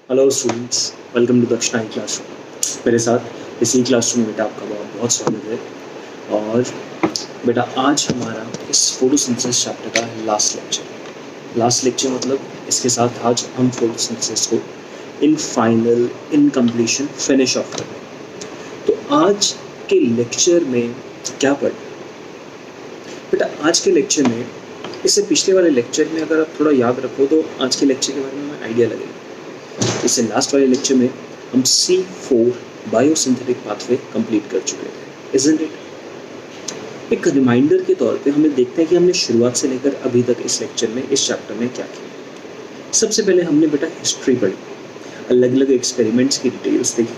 Hello students, welcome to दक्षिणा classroom. मेरे साथ इसी क्लासरूम में बेटा आपका बहुत बहुत स्वागत है। और बेटा आज हमारा इस फोटोसिंथेसिस चैप्टर का लास्ट लेक्चर मतलब इसके साथ आज हम फोटोसिंथेसिस को in final in completion finish off करें। तो आज के लेक्चर में क्या पढ़ें बेटा? आज के लेक्चर में, इससे पिछले वाले लेक्चर में अगर आप थोड़ा याद रखो तो आज के लेक्चर के बारे में आइडिया लगेगा। इससे लास्ट वाले लेक्चर में हम C4 बायोसिंथेटिक पाथवे कंप्लीट कर चुके थे, इजंट इट? एक रिमाइंडर के तौर पे हमें देखते हैं कि हमने शुरुआत से लेकर अभी तक इस लेक्चर में, इस चैप्टर में क्या किया। सबसे पहले हमने बेटा हिस्ट्री पढ़ी, अलग अलग एक्सपेरिमेंट्स की डिटेल्स देखी,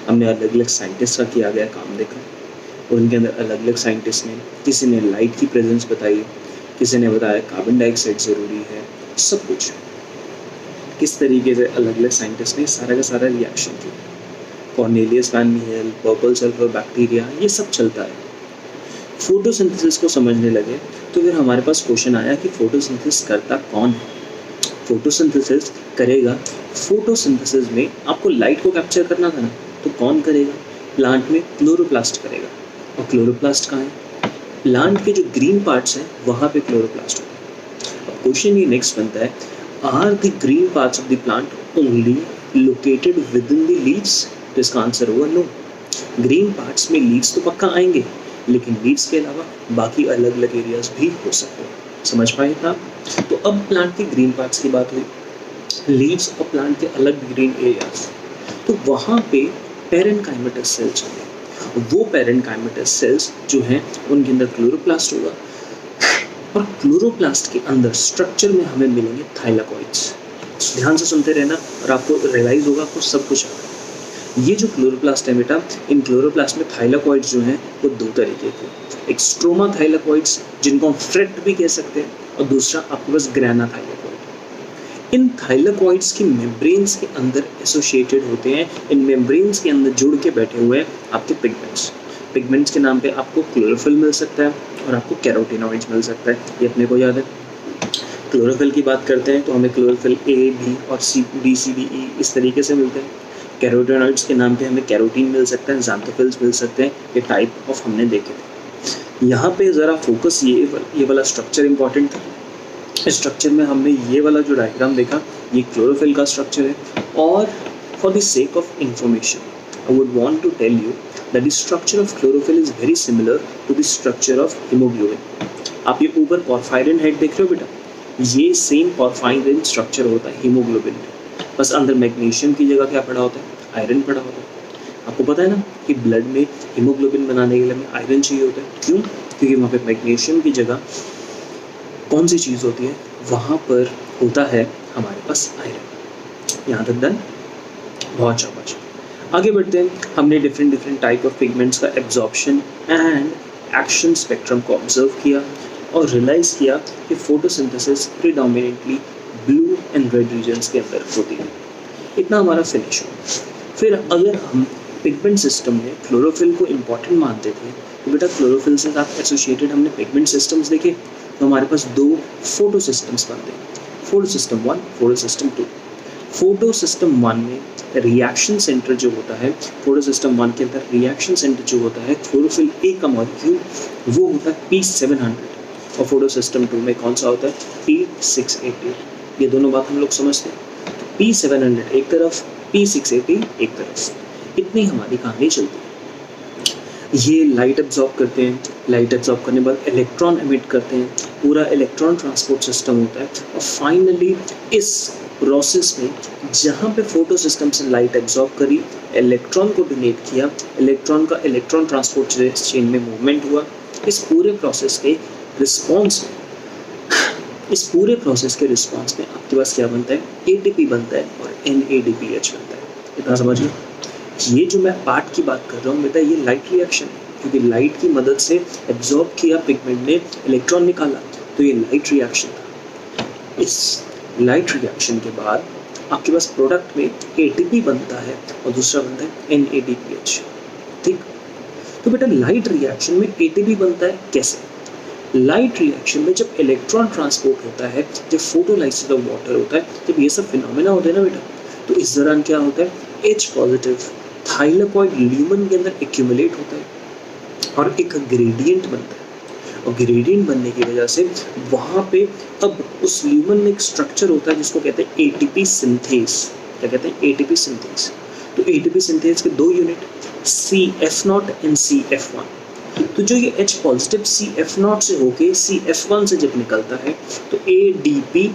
हमने अलग अलग साइंटिस्ट का किया गया काम देखा और उनके अंदर अलग अलग साइंटिस्ट ने, किसी ने लाइट की प्रेजेंस बताई, किसी ने बताया कार्बन डाइऑक्साइड ज़रूरी है, सब कुछ किस तरीके से अलग अलग साइंटिस्ट ने सारा का सारा रिएक्शन किया। Cornelius van Niel, purple sulphur bacteria, ये सब चलता है। फोटोसिंथेसिस को समझने लगे तो फिर हमारे पास क्वेश्चन आया कि फोटोसिंथेसिस करता कौन है? फोटोसिंथेसिस करेगा, फोटोसिंथेसिस में आपको लाइट को कैप्चर करना था ना, तो कौन करेगा? प्लांट में क्लोरोप्लास्ट करेगा। और क्लोरोप्लास्ट कहाँ है? प्लांट के जो ग्रीन पार्ट्स हैं वहाँ पे क्लोरोप्लास्ट होता है। अब क्वेश्चन ये नेक्स्ट बनता है, are the green parts of the plant only located within the leaves? तो इसका आंसर होगा नो। ग्रीन पार्ट्स में लीव्स तो पक्का आएंगे, लेकिन लीव्स के अलावा बाकी अलग अलग एरियाज भी हो सकते हैं। समझ पाए था? तो अब प्लांट के ग्रीन पार्ट्स की बात हुई, लीव्स और प्लांट के अलग ग्रीन एरियाज, तो वहाँ पे पेरेन्काइमेटस सेल्स होंगे। वो पेरेन्काइमेटस सेल्स जो हैं उनके अंदर क्लोरोप्लास्ट होगा और क्लोरोप्लास्ट के अंदर स्ट्रक्चर में हमें मिलेंगे थाइलाकॉइड्स। ध्यान से सुनते रहना और आपको रियलाइज होगा, आपको सब कुछ आता है। ये जो क्लोरोप्लास्ट है बेटा, इन क्लोरोप्लास्ट में थाइलाकॉइड्स जो हैं वो दो तरीके के, एक स्ट्रोमा थाइलाकॉइड्स जिनको हम फ्रेट भी कह सकते हैं, और दूसरा आपके पास ग्रेना थाइलाकॉइड। इन थाइलाकॉइड्स की मेम्ब्रेन्स के अंदर एसोसिएटेड होते हैं, इन मेम्ब्रेन्स के अंदर जुड़ के बैठे हुए हैं आपके पिगमेंट्स। पिगमेंट्स के नाम पे आपको क्लोरोफिल मिल सकता है और आपको कैरोटीनॉइड्स मिल सकता है, ये अपने को याद है। क्लोरोफिल की बात करते हैं तो हमें क्लोरोफिल A, B और C, D, C, D, E इस तरीके से मिलते हैं। कैरोटीनॉइड्स के नाम पे हमें कैरोटीन मिल सकता है, ज़ैंथोफिल्स मिल सकते हैं, ये टाइप ऑफ हमने देखे थे। यहाँ पे ज़रा फोकस ये वाला स्ट्रक्चर इंपॉर्टेंट था। इस स्ट्रक्चर में हमने ये वाला जो डायग्राम देखा, ये क्लोरोफिल का स्ट्रक्चर है। और for the sake of information I would want to tell you that the structure of chlorophyll is very similar to the structure of hemoglobin. आप ये ऊपर porphyrin हेड देख रहे हो बेटा, ये सेम porphyrin स्ट्रक्चर होता है हीमोग्लोबिन में, बस अंदर मैग्नीशियम की जगह क्या पड़ा होता है? आयरन पड़ा होता है। आपको पता है ना कि ब्लड में हीमोग्लोबिन बनाने के लिए हमें आयरन चाहिए होता है। क्यों? क्योंकि वहाँ पे मैग्नीशियम की जगह कौन सी चीज़ होती है? वहाँ पर होता है हमारे पास आयरन। यहाँ तक डन? बहुत शाबाश। आगे बढ़ते हैं। हमने डिफरेंट टाइप ऑफ पिगमेंट्स का एब्जॉर्प्शन एंड एक्शन स्पेक्ट्रम को ऑब्जर्व किया और रियलाइज़ किया कि photosynthesis predominantly blue and red regions के अंदर होती है। इतना हमारा फिनिश हुआ। फिर अगर हम पिगमेंट सिस्टम में क्लोरोफिल को इम्पॉर्टेंट मानते थे तो बेटा क्लोरोफिल से साथ एसोसिएटेड हमने पिगमेंट सिस्टम्स देखे, तो हमारे पास दो फोटो सिस्टम्स बनते हैं, photo system 1, photo system 2। Photo system 1 में रिएक्शन सेंटर जो होता है, फोटो सिस्टम 1 के अंदर रिएक्शन सेंटर जो होता है क्लोरोफिल A का मॉलिक्यूल, वो होता है P700। और फोटो सिस्टम 2 में कौन सा होता है? P680। ये दोनों बात हम लोग समझते हैं। तो P700 एक तरफ, P680 एक तरफ, इतनी हमारी कहानी चलती है। ये लाइट एब्जॉर्ब करते हैं, लाइट एब्जॉर्ब करने के बाद इलेक्ट्रॉन एमिट करते हैं, पूरा इलेक्ट्रॉन ट्रांसपोर्ट सिस्टम होता है। और फाइनली इस प्रोसेस में जहाँ पे फोटो सिस्टम से लाइट एब्जॉर्ब करी, इलेक्ट्रॉन को डोनेट किया, इलेक्ट्रॉन का इलेक्ट्रॉन ट्रांसपोर्ट चेन में मूवमेंट हुआ। इस पूरे प्रोसेस के रिस्पॉन्स में आपके पास क्या बनता है? ATP बनता है और NADPH बनता है। इतना समझ लो। ये जो मैं पार्ट की बात कर रहा हूँ बेटा, ये लाइट रिएक्शन है, क्योंकि लाइट की मदद से एब्जॉर्ब किया पिगमेंट ने, इलेक्ट्रॉन निकाला, तो ये लाइट रिएक्शन था। इस लाइट रिएक्शन के बाद आपके पास प्रोडक्ट में ATP बनता है और दूसरा बनता है NADPH। ठीक? तो बेटा लाइट रिएक्शन में ATP बनता है कैसे? लाइट रिएक्शन में जब इलेक्ट्रॉन ट्रांसपोर्ट होता है, जब फोटोलाइसिस ऑफ वाटर होता है, जब ये सब फिनोमेना होते हैं ना बेटा, तो इस दौरान क्या होता है, H पॉजिटिव थाइलाकॉइड ल्यूमन के अंदर एक्यूमुलेट होता है और एक ग्रेडियंट बनता है, और ग्रेडियंट बनने की वजह से वहाँ पे अब उस ल्यूमन में एक स्ट्रक्चर होता है जिसको कहते हैं ATP सिंथेस। क्या कहते हैं, ATP सिंथेस। तो ATP सिंथेस के दो यूनिट CF0 एंड CF1। तो जो ये H पॉजिटिव CF0 से होके CF1 से जब निकलता है तो ADP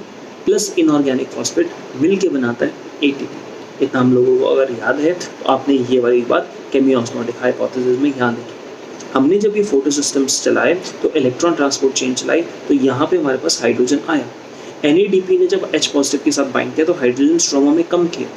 प्लस इनऑर्गेनिक फॉस्फेट मिल के बनाता है ATP। इतना हम लोगों को अगर याद है तो आपने ये वाली बात केमियो-ऑस्मोटिक हाइपोथेसिस में याद रखी। हमने जब ये फोटो सिस्टम्स चलाए तो इलेक्ट्रॉन ट्रांसपोर्ट चेन चलाई तो यहाँ पे हमारे पास हाइड्रोजन आया। NADP ने जब H पॉजिटिव के साथ बाइंड किया तो हाइड्रोजन स्ट्रोमा में कम किया।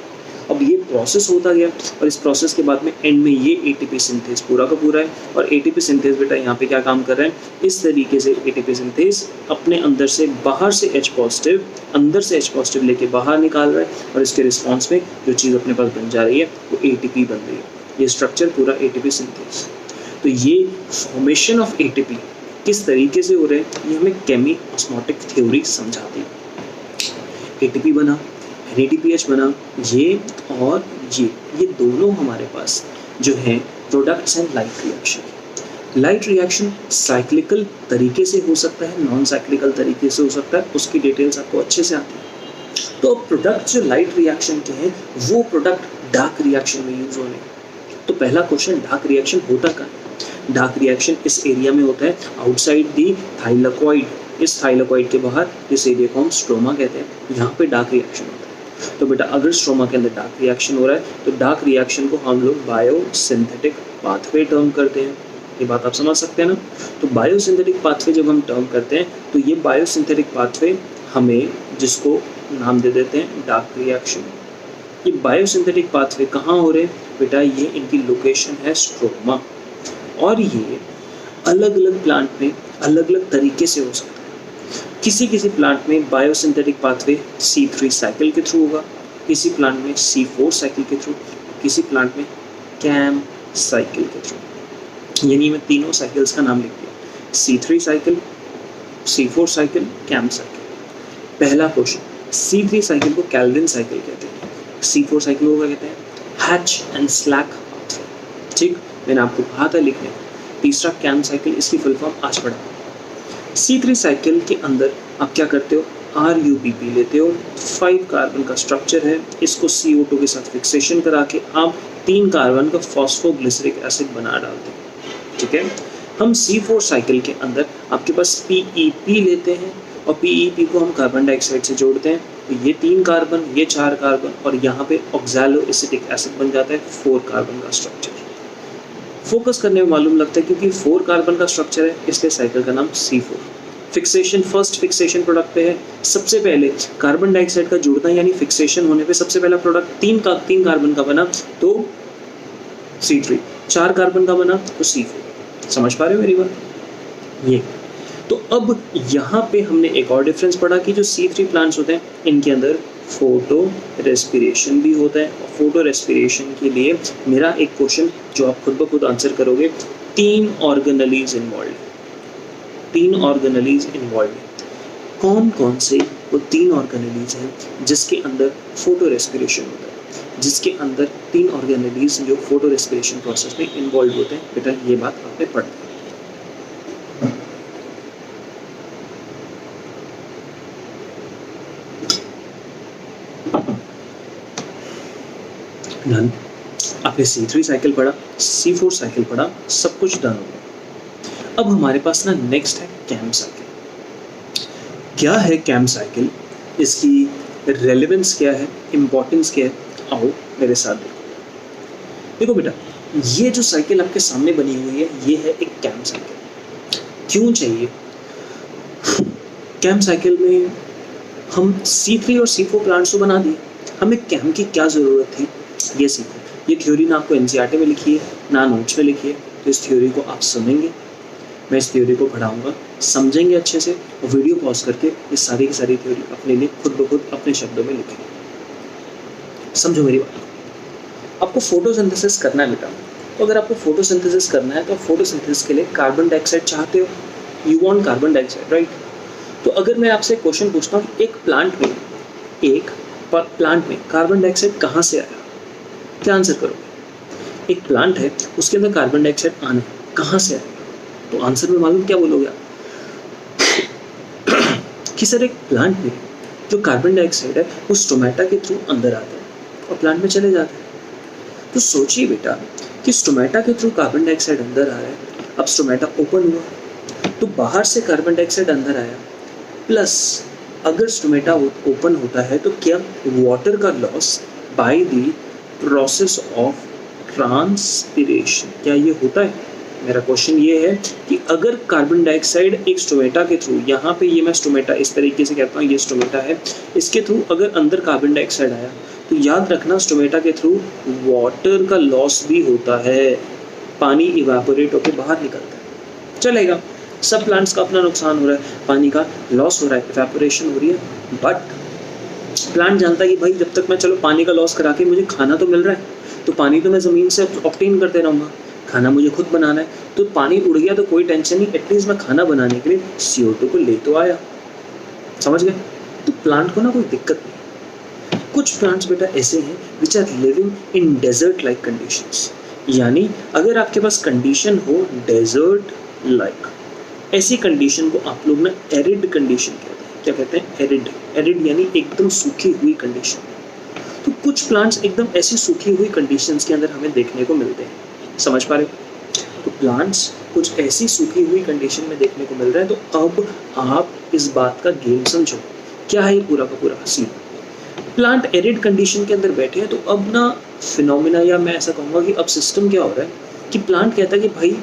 अब ये प्रोसेस होता गया और इस प्रोसेस के बाद में एंड में ये ATP सिंथेस पूरा का पूरा है। और ATP सिंथेस बेटा यहाँ पे क्या काम कर रहा है, इस तरीके से ATP सिंथेस अपने अंदर से बाहर से H पॉजिटिव, अंदर से H पॉजिटिव लेके बाहर निकाल रहा है और इसके रिस्पॉन्स में जो चीज़ अपने पास बन जा रही है वो ATP बन रही है। ये स्ट्रक्चर पूरा ATP सिंथेस। तो ये फॉर्मेशन ऑफ ATP किस तरीके से हो रहे हैं ये हमें केमियो-ऑस्मोटिक थ्योरी समझाती है। ATP बना, NADPH बना, ये और ये दोनों हमारे पास जो है प्रोडक्ट्स हैं light reaction. Light reaction cyclical तरीके से हो सकता है, नॉन साइक्लिकल तरीके से हो सकता है, उसकी डिटेल्स आपको अच्छे से आती है। तो प्रोडक्ट जो लाइट रिएक्शन के हैं वो प्रोडक्ट डार्क रिएक्शन में यूज हो रहे हैं। तो पहला क्वेश्चन, डार्क रिएक्शन होता क्या है? डार्क रिएक्शन इस एरिया में होता है आउटसाइड दी थाइलाकॉइड। इस थाइलाकॉइड के बाहर इस एरिया को हम स्ट्रोमा कहते हैं, यहाँ पे डार्क रिएक्शन होता है। तो बेटा अगर स्ट्रोमा के अंदर डार्क रिएक्शन हो रहा है तो डार्क रिएक्शन को हम लोग बायोसिंथेटिक पाथवे टर्म करते हैं। ये बात आप समझ सकते हैं ना। तो बायोसिंथेटिक पाथवे जब हम टर्म करते हैं तो ये बायोसिंथेटिक पाथवे हमें जिसको नाम दे देते हैं डार्क रिएक्शन। ये बायोसिंथेटिक पाथवे कहाँ हो रहे हैं बेटा, ये इनकी लोकेशन है स्ट्रोमा, और ये अलग अलग प्लांट में अलग अलग तरीके से हो सकता है। किसी किसी प्लांट में बायोसिंथेटिक पाथवे C3 साइकिल के थ्रू होगा, किसी प्लांट में C4 साइकिल के थ्रू, किसी प्लांट में कैम साइकिल के थ्रू। यानी मैं तीनों साइकिल्स का नाम लिख दिया, C3 cycle, C4 cycle, CAM cycle. पहला क्वेश्चन, C3 साइकिल को कैल्विन साइकिल कहते हैं, C4 साइकिल को क्या कहते हैं, हैच एंड स्लैक पाथवे। ठीक, मैंने आपको कहा था लिखने। तीसरा कैम साइकिल, इसकी फुल फॉर्म आज पढ़ा। C3 साइकिल के अंदर आप क्या करते हो, RUPP लेते हो, 5 कार्बन का स्ट्रक्चर है, इसको CO2 के साथ फिक्सेशन करा के आप 3 कार्बन का फॉस्फोग्लिसरिक एसिड बना डालते हैं। ठीक है, हम C4 साइकिल के अंदर आपके पास PEP लेते हैं और PEP को हम कार्बन डाइऑक्साइड से जोड़ते हैं, तो ये 3 कार्बन, ये 4 कार्बन और यहाँ पे ऑक्सैलो एसिटिक एसिड बन जाता है 4 कार्बन का स्ट्रक्चर। फोकस करने में मालूम लगता है क्योंकि 4 कार्बन का स्ट्रक्चर है इसलिए साइकिल का नाम C4। Fixation, first fixation product पे है, सबसे पहले कार्बन डाइऑक्साइड का जुड़ना यानी फिक्सेशन होने पे सबसे पहला प्रोडक्ट 3 कार्बन का बना तो C3, 4 कार्बन का बना तो C4। समझ पा रहे हो मेरी बात? ये तो अब यहाँ पे हमने एक और डिफरेंस पढ़ा कि जो C3 प्लांट्स होते हैं इनके अंदर फोटो रेस्पिरेशन भी होता है, और फोटो रेस्पिरेशन के लिए मेरा एक क्वेश्चन जो आप खुद ब खुद आंसर करोगे, 3 ऑर्गेनेलीज इन्वॉल्व। 3 ऑर्गेनेलीज इन्वॉल्व कौन कौन से वो 3 ऑर्गेनेलीज हैं जिसके अंदर फोटो रेस्पिरेशन होता है, जिसके अंदर 3 ऑर्गेनेलीज जो फोटो रेस्पिरेशन प्रोसेस में इन्वॉल्व होते हैं। बेटा ये बात आपने पढ़ ली। डन, आपने C3 साइकिल पढ़ा, C4 साइकिल पढ़ा, सब कुछ डन हो गया। अब हमारे पास ना नेक्स्ट है कैम साइकिल। क्या है कैम साइकिल, इसकी रेलेवेंस क्या है, इम्पोर्टेंस क्या है, आओ मेरे साथ देखो। देखो बेटा, ये जो साइकिल आपके सामने बनी हुई है ये है एक कैम साइकिल। क्यों चाहिए? कैम साइकिल में हम C3 और C4 प्लांट्स तो बना दिए, हमें कैम की क्या ज़रूरत थी ये सीखो। ये थ्योरी ना आपको NCERT में लिखी है ना नोट्स में लिखी है, तो इस थ्योरी को आप सुनेंगे, मैं इस थ्योरी को पढ़ाऊंगा, समझेंगे अच्छे से और वीडियो पॉज करके ये सारी की सारी थ्योरी अपने लिए खुद ब खुद अपने शब्दों में लिखेंगे। समझो मेरी बात। आपको फोटोसिंथेसिस करना है बेटा, तो अगर आपको फोटोसिंथेसिस करना है तो फोटोसिंथेसिस के लिए कार्बन डाइऑक्साइड चाहते हो, you want carbon dioxide, right? तो अगर मैं आपसे क्वेश्चन पूछता हूँ, एक प्लांट में एक प्लांट में कार्बन डाइऑक्साइड कहाँ से आया? क्या आंसर करोगे? एक प्लांट है, उसके अंदर कार्बन डाइऑक्साइड आना कहाँ से आएगा? तो आंसर में मालूम क्या बोलोगे आप? कि सर एक प्लांट में जो कार्बन डाइऑक्साइड है वो स्टोमेटा के थ्रू अंदर आता है और प्लांट में चले जाता है। तो सोचिए बेटा कि स्टोमेटा के थ्रू कार्बन डाइऑक्साइड अंदर आ रहा है, अब स्टोमेटा ओपन हुआ तो बाहर से कार्बन डाइऑक्साइड अंदर आया, प्लस अगर स्टोमेटा ओपन होता है तो क्या वाटर का loss by the process of transpiration, क्या ये होता है? मेरा क्वेश्चन ये है कि अगर कार्बन डाइऑक्साइड एक स्टोमेटा के थ्रू, यहाँ पे ये मैं स्टोमेटा इस तरीके से कहता हूँ, ये स्टोमेटा है, इसके थ्रू अगर अंदर कार्बन डाइऑक्साइड आया तो याद रखना स्टोमेटा के थ्रू वाटर का लॉस भी होता है, पानी इवापोरेट होकर बाहर निकलता है। चलेगा, सब प्लांट्स का अपना नुकसान हो रहा है, पानी का लॉस हो रहा है, इवापोरेशन हो रही है, बट प्लांट जानता है कि भाई जब तक मैं चलो पानी का लॉस करा के मुझे खाना तो मिल रहा है, तो पानी तो मैं ज़मीन से ऑब्टेन करते रहूँगा, खाना मुझे खुद बनाना है, तो पानी उड़ गया तो कोई टेंशन नहीं, एटलीस्ट मैं खाना बनाने के लिए CO2 को ले तो आया। समझ गए? तो प्लांट को ना कोई दिक्कत नहीं। कुछ प्लांट्स बेटा ऐसे हैं which are living in desert like conditions, यानी अगर आपके पास कंडीशन हो डेजर्ट लाइक, ऐसी कंडीशन को आप लोग ना एरिड कंडीशन कहते हैं। क्या कहते हैं? एरिड। एरिड यानी एकदम सूखी हुई कंडीशन। तो कुछ प्लांट्स एकदम ऐसी सूखी हुई कंडीशंस के अंदर हमें देखने को मिलते हैं। समझ पा रहे हो? तो प्लांट्स कुछ ऐसी सूखी हुई कंडीशन में देखने को मिल रहा है। तो अब आप इस बात का गेम समझो, क्या है पूरा का पूरा सीन। प्लांट एरिड कंडीशन के अंदर बैठे हैं, तो अब ना फिनोमिना, या मैं ऐसा कहूँगा कि अब सिस्टम क्या हो रहा है कि प्लांट कहता है कि भाई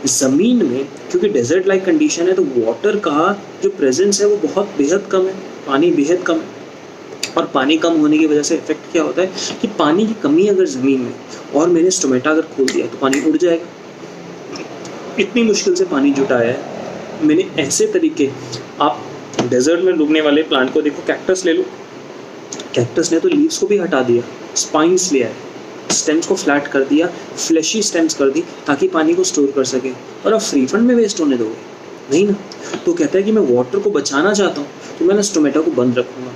ज़मीन में क्योंकि डेजर्ट लाइक कंडीशन है तो वाटर का जो प्रेजेंस है वो बहुत बेहद कम है, पानी बेहद कम है। और पानी कम होने की वजह से इफेक्ट क्या होता है कि पानी की कमी अगर ज़मीन में और मैंने स्टोमेटा अगर खोल दिया तो पानी उड़ जाएगा। इतनी मुश्किल से पानी जुटाया है मैंने ऐसे तरीके। आप डेजर्ट में उगने वाले प्लांट को देखो, कैक्टस ले लो, कैक्टस ने तो लीव्स को भी हटा दिया, स्पाइंस ले आए, स्टेम्स को फ्लैट कर दिया, फ्लैशी स्टेम्स कर दी ताकि पानी को स्टोर कर सके। और अब फ्री फंड में वेस्ट होने दोगे? नहीं ना। तो कहता है कि मैं वाटर को बचाना चाहता हूँ तो मैं ना स्टोमेटा को बंद रखूँगा।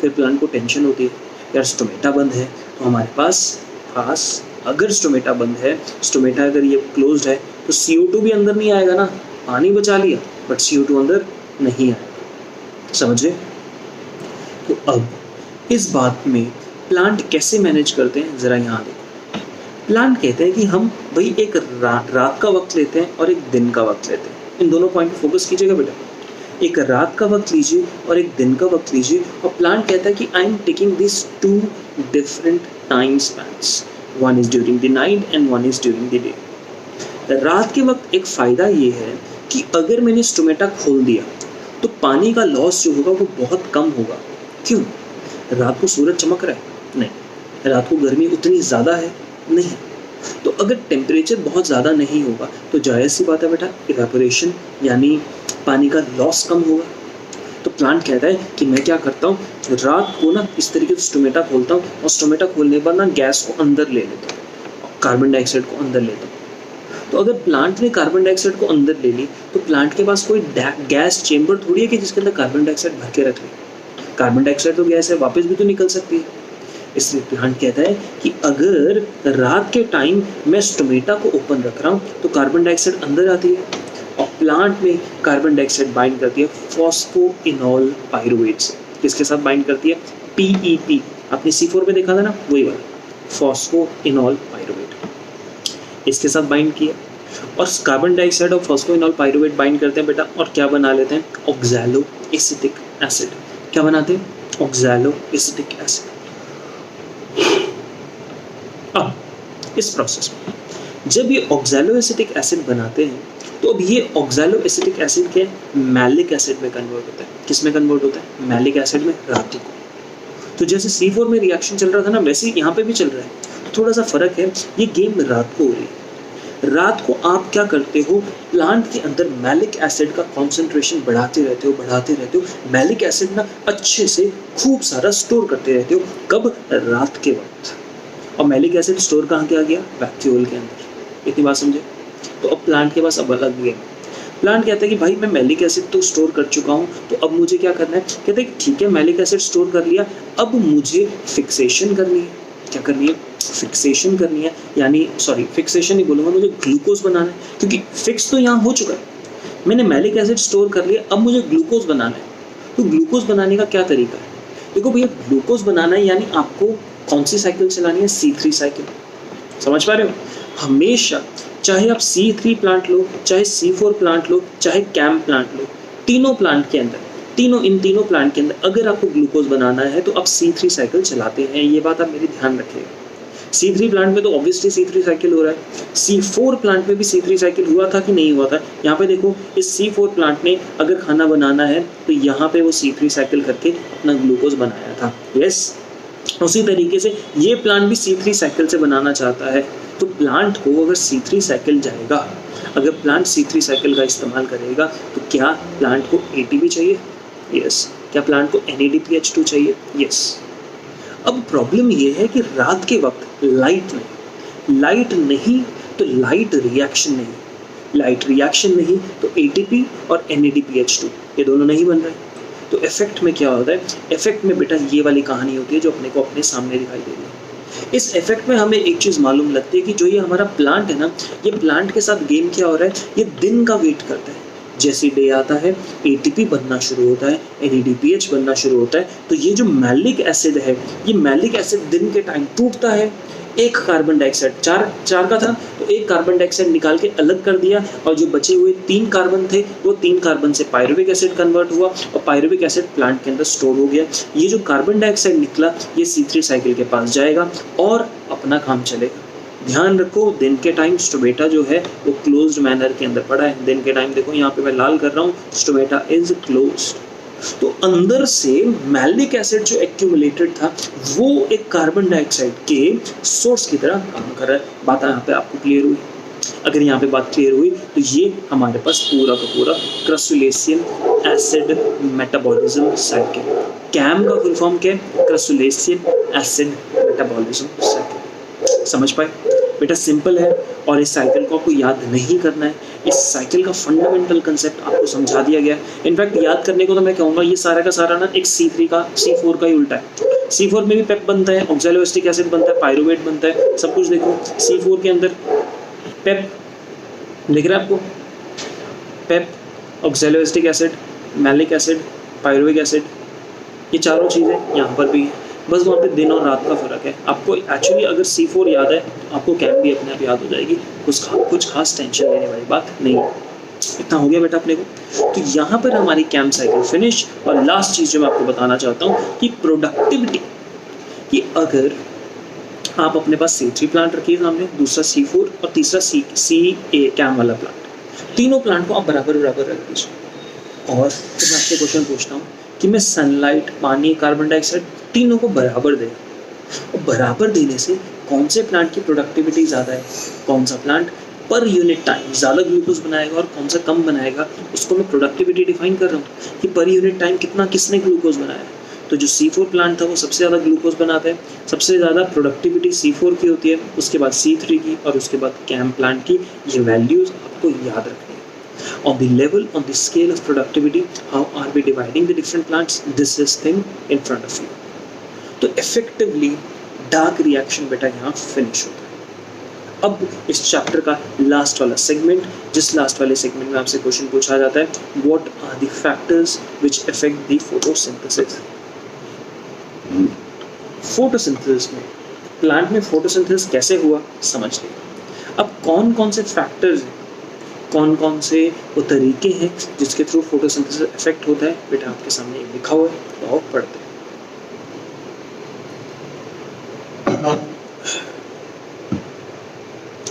फिर प्लांट को टेंशन होती है, यार स्टोमेटा बंद है तो हमारे पास अगर स्टोमेटा बंद है, स्टोमेटा अगर ये क्लोज्ड है तो CO2 भी अंदर नहीं आएगा ना। पानी बचा लिया बट CO2 अंदर नहीं आएगा। समझे? तो अब इस बात में प्लांट कैसे मैनेज करते हैं ज़रा यहाँ देखो। प्लांट कहते हैं कि हम भाई एक रात का वक्त लेते हैं और एक दिन का वक्त लेते हैं। इन दोनों पॉइंट फोकस कीजिएगा बेटा। एक रात का वक्त लीजिए और एक दिन का वक्त लीजिए। और प्लांट कहता है कि I am taking this 2 different time spans, one is during the night and one is during the day. रात के वक्त एक फ़ायदा ये है कि अगर मैंने स्टोमेटा खोल दिया तो पानी का लॉस जो होगा वो बहुत कम होगा। क्यों? रात को सूरज चमक रहा है? नहीं। रात को गर्मी उतनी ज़्यादा है? नहीं। तो अगर टेम्परेचर बहुत ज़्यादा नहीं होगा तो जायज़ सी बात है बेटा, इवेपोरेशन यानी पानी का लॉस कम होगा। तो प्लांट कहता है कि मैं क्या करता हूँ, रात को ना इस तरीके से स्टोमेटा खोलता हूँ और स्टोमेटा खोलने के बाद ना गैस को अंदर ले लेता हूँ और कार्बन डाइऑक्साइड को अंदर लेता हूँ। तो अगर प्लांट ने कार्बन डाइऑक्साइड को अंदर ले ली तो प्लांट के पास कोई गैस चेम्बर थोड़ी है कि जिसके अंदर कार्बन डाइऑक्साइड भर के रख ले। कार्बन डाइऑक्साइड तो गैस है, वापस भी तो निकल सकती है। इसलिए प्लांट कहता है कि अगर रात के टाइम मैं स्टोमेटा को ओपन रख रहा हूँ तो कार्बन डाइऑक्साइड अंदर आती है और प्लांट में कार्बन डाइऑक्साइड बाइंड करती है फॉस्फोइनॉल पाइरुवेट से। किसके साथ बाइंड करती है? PEP। आपने C4 में देखा था ना, वही वाला फॉस्फोइनॉल पाइरुवेट, इसके साथ बाइंड किया। और कार्बन डाइऑक्साइड और फॉस्फोइनॉल पाइरुवेट बाइंड करते हैं बेटा और क्या बना लेते हैं? Oxalo acetic acid. क्या बनाते हैं? Oxalo acetic acid. अब इस प्रोसेस में जब ये ऑक्सैलो एसिटिक एसिड बनाते हैं तो अब ये ऑक्सैलो एसिटिक एसिड के मैलिक एसिड में कन्वर्ट होता है। किस में कन्वर्ट होता है? मैलिक एसिड में, रात को। तो जैसे C4 में रिएक्शन चल रहा था ना, वैसे ही यहाँ पे भी चल रहा है। तो थोड़ा सा फर्क है, ये गेम रात को हो रही है। रात को आप क्या करते हो, प्लांट के अंदर मैलिक एसिड का कॉन्सेंट्रेशन बढ़ाते रहते हो। मैलिक एसिड ना अच्छे से खूब सारा स्टोर करते रहते हो। कब? रात के वक्त। और मैलिक एसिड स्टोर कहाँ किया गया? वैक्यूल के अंदर। इतनी बात समझे? तो अब प्लांट के पास अब अलग गेम। प्लांट कहता है कि भाई मैं मैलिक एसिड तो स्टोर कर चुका हूँ, तो अब मुझे क्या करना है। कहते हैं ठीक है मैलिक एसिड स्टोर कर लिया, अब मुझे फिक्सेशन करनी है। क्या करनी है? फिक्सेशन करनी है, यानी सॉरी फिक्सेशन नहीं बोलूँगा, मुझे ग्लूकोज बनाना है, क्योंकि फिक्स तो यहाँ हो चुका है, मैंने मैलिक एसिड स्टोर कर लिया, अब मुझे ग्लूकोज बनाना है। तो ग्लूकोज बनाने का क्या तरीका है? देखो भैया ग्लूकोज बनाना है यानी आपको कौन सी साइकिल चलानी है? C3 cycle. समझ पा रहे हो? हमेशा चाहे आप C3 प्लांट लो, चाहे C4 प्लांट लो, चाहे कैम प्लांट लो, तीनों प्लांट के अंदर इन तीनों प्लांट के अंदर अगर आपको ग्लूकोज बनाना है तो आप C3 साइकिल चलाते हैं। ये बात आप मेरी ध्यान रखिएगा। C3 प्लांट में तो ऑब्वियसली C3 साइकिल हो रहा है, C4 प्लांट में भी C3 साइकिल हुआ था कि नहीं हुआ था? यहाँ पे देखो इस C4 प्लांट ने अगर खाना बनाना है तो यहाँ पे वो C3 साइकिल करके अपना ग्लूकोज बनाया था। यस, उसी तरीके से ये प्लांट भी C3 साइकिल से बनाना चाहता है। तो प्लांट को अगर C3 साइकिल जाएगा, अगर प्लांट C3 साइकिल का इस्तेमाल करेगा तो क्या प्लांट को ATP चाहिए? यस। क्या प्लांट को NADPH2 चाहिए? यस। अब प्रॉब्लम ये है कि रात के वक्त लाइट नहीं तो लाइट रिएक्शन नहीं तो ATP और NADPH2 ये दोनों नहीं बन रहे। तो इफेक्ट में क्या होता है? इफेक्ट में बेटा ये वाली कहानी होती है जो अपने को अपने सामने दिखाई दे रही है। इस इफेक्ट में हमें एक चीज़ मालूम लगती है कि जो ये हमारा प्लांट है ना, ये प्लांट के साथ गेम क्या हो रहा है, ये दिन का वेट करता है। जैसे डे आता है ATP बनना शुरू होता है, NADPH बनना शुरू होता है, तो ये जो मैलिक एसिड है, ये मैलिक एसिड दिन के टाइम टूटता है। एक कार्बन डाइऑक्साइड चार का था तो एक कार्बन डाइऑक्साइड निकाल के अलग कर दिया, और जो बचे हुए 3 कार्बन थे वो 3 कार्बन से पायरुविक एसिड कन्वर्ट हुआ और पायरुविक एसिड प्लांट के अंदर स्टोर हो गया। ये जो कार्बन डाइऑक्साइड निकला ये C3 साइकिल के पास जाएगा और अपना काम चलेगा। ध्यान रखो दिन के टाइम स्टोमेटा जो है वो क्लोज्ड मैनर के अंदर पड़ा है। दिन के टाइम देखो यहाँ पे मैं लाल कर रहा हूँ, स्टोमेटा इज क्लोज्ड। तो अंदर से मैलिक एसिड जो एक्यूमुलेटेड था वो एक कार्बन डाइऑक्साइड के सोर्स की तरह काम कर रहा है। बात यहाँ पे आपको क्लियर हुई? अगर यहाँ पे बात क्लियर हुई तो ये हमारे पास पूरा का पूरा क्रसुलेशियन एसिड मेटाबॉलिज्म साइकिल। कैम का फुल फॉर्म क्या है? क्रसुलेशियन एसिड मेटाबॉलिज्म साइकिल। समझ पाए बेटा? सिंपल है और इस साइकिल को आपको याद नहीं करना है। इस साइकिल का फंडामेंटल कंसेप्ट आपको समझा दिया गया। इनफैक्ट याद करने को तो मैं कहूँगा ये सारा का सारा ना एक C4 का ही उल्टा है। C4 में भी पेप बनता है, ऑक्सैलोएसिटिक एसिड बनता है, पायरुवेट बनता है, सब कुछ देखो C4 के अंदर पेप दिख रहा है आपको? PEP, oxaloacetic acid, malic acid, pyruvic acid, ये चारों चीज़ें यहाँ पर भी है। बस वहाँ पे दिन और रात का फ़र्क है। आपको एक्चुअली अगर C4 याद है आपको कैम भी अपने आप याद हो जाएगी। कुछ खास टेंशन लेने वाली बात नहीं है। इतना हो गया बेटा अपने को। तो यहाँ पर हमारी कैम साइकिल फिनिश। और लास्ट चीज़ जो मैं आपको बताना चाहता हूँ कि प्रोडक्टिविटी, कि अगर आप अपने पास C3 प्लांट रखिए सामने, दूसरा C4 और तीसरा CA कैम वाला प्लांट, तीनों प्लांट को आप बराबर रख दीजिए। और फिर मैं आपसे क्वेश्चन पूछता हूँ कि मैं सनलाइट, पानी, कार्बन डाइऑक्साइड तीनों को बराबर दें, और बराबर देने से कौन से प्लांट की प्रोडक्टिविटी ज़्यादा है, कौन सा प्लांट पर यूनिट टाइम ज़्यादा ग्लूकोज बनाएगा और कौन सा कम बनाएगा, उसको मैं प्रोडक्टिविटी डिफाइन कर रहा हूँ कि पर यूनिट टाइम कितना किसने ग्लूकोज बनाया। तो जो C4 प्लांट था वो सबसे ज़्यादा ग्लूकोज बनाता है, सबसे ज़्यादा प्रोडक्टिविटी C4 की होती है, उसके बाद C3 की और उसके बाद कैम प्लांट की। ये वैल्यूज़ आपको याद रखनी है। On the level, on the scale of productivity, how are we dividing the different plants? This is thing in front of you. तो effectively डार्क रिएक्शन बेटा यहाँ फिनिश होता है। अब इस चैप्टर का लास्ट वाला सेगमेंट, जिस लास्ट वाले सेगमेंट में आपसे क्वेश्चन पूछा जाता है, what are the factors which affect the photosynthesis. Photosynthesis में, प्लांट में फोटोसिंथेसिस कैसे हुआ समझ लिया। अब कौन कौन से फैक्टर्स हैं, कौन कौन से वो तरीके हैं जिसके थ्रू फोटोसिंथेसिस इफेक्ट होता है, बेटा आपके सामने लिखा हुआ है, तो आओ पढ़ते हैं।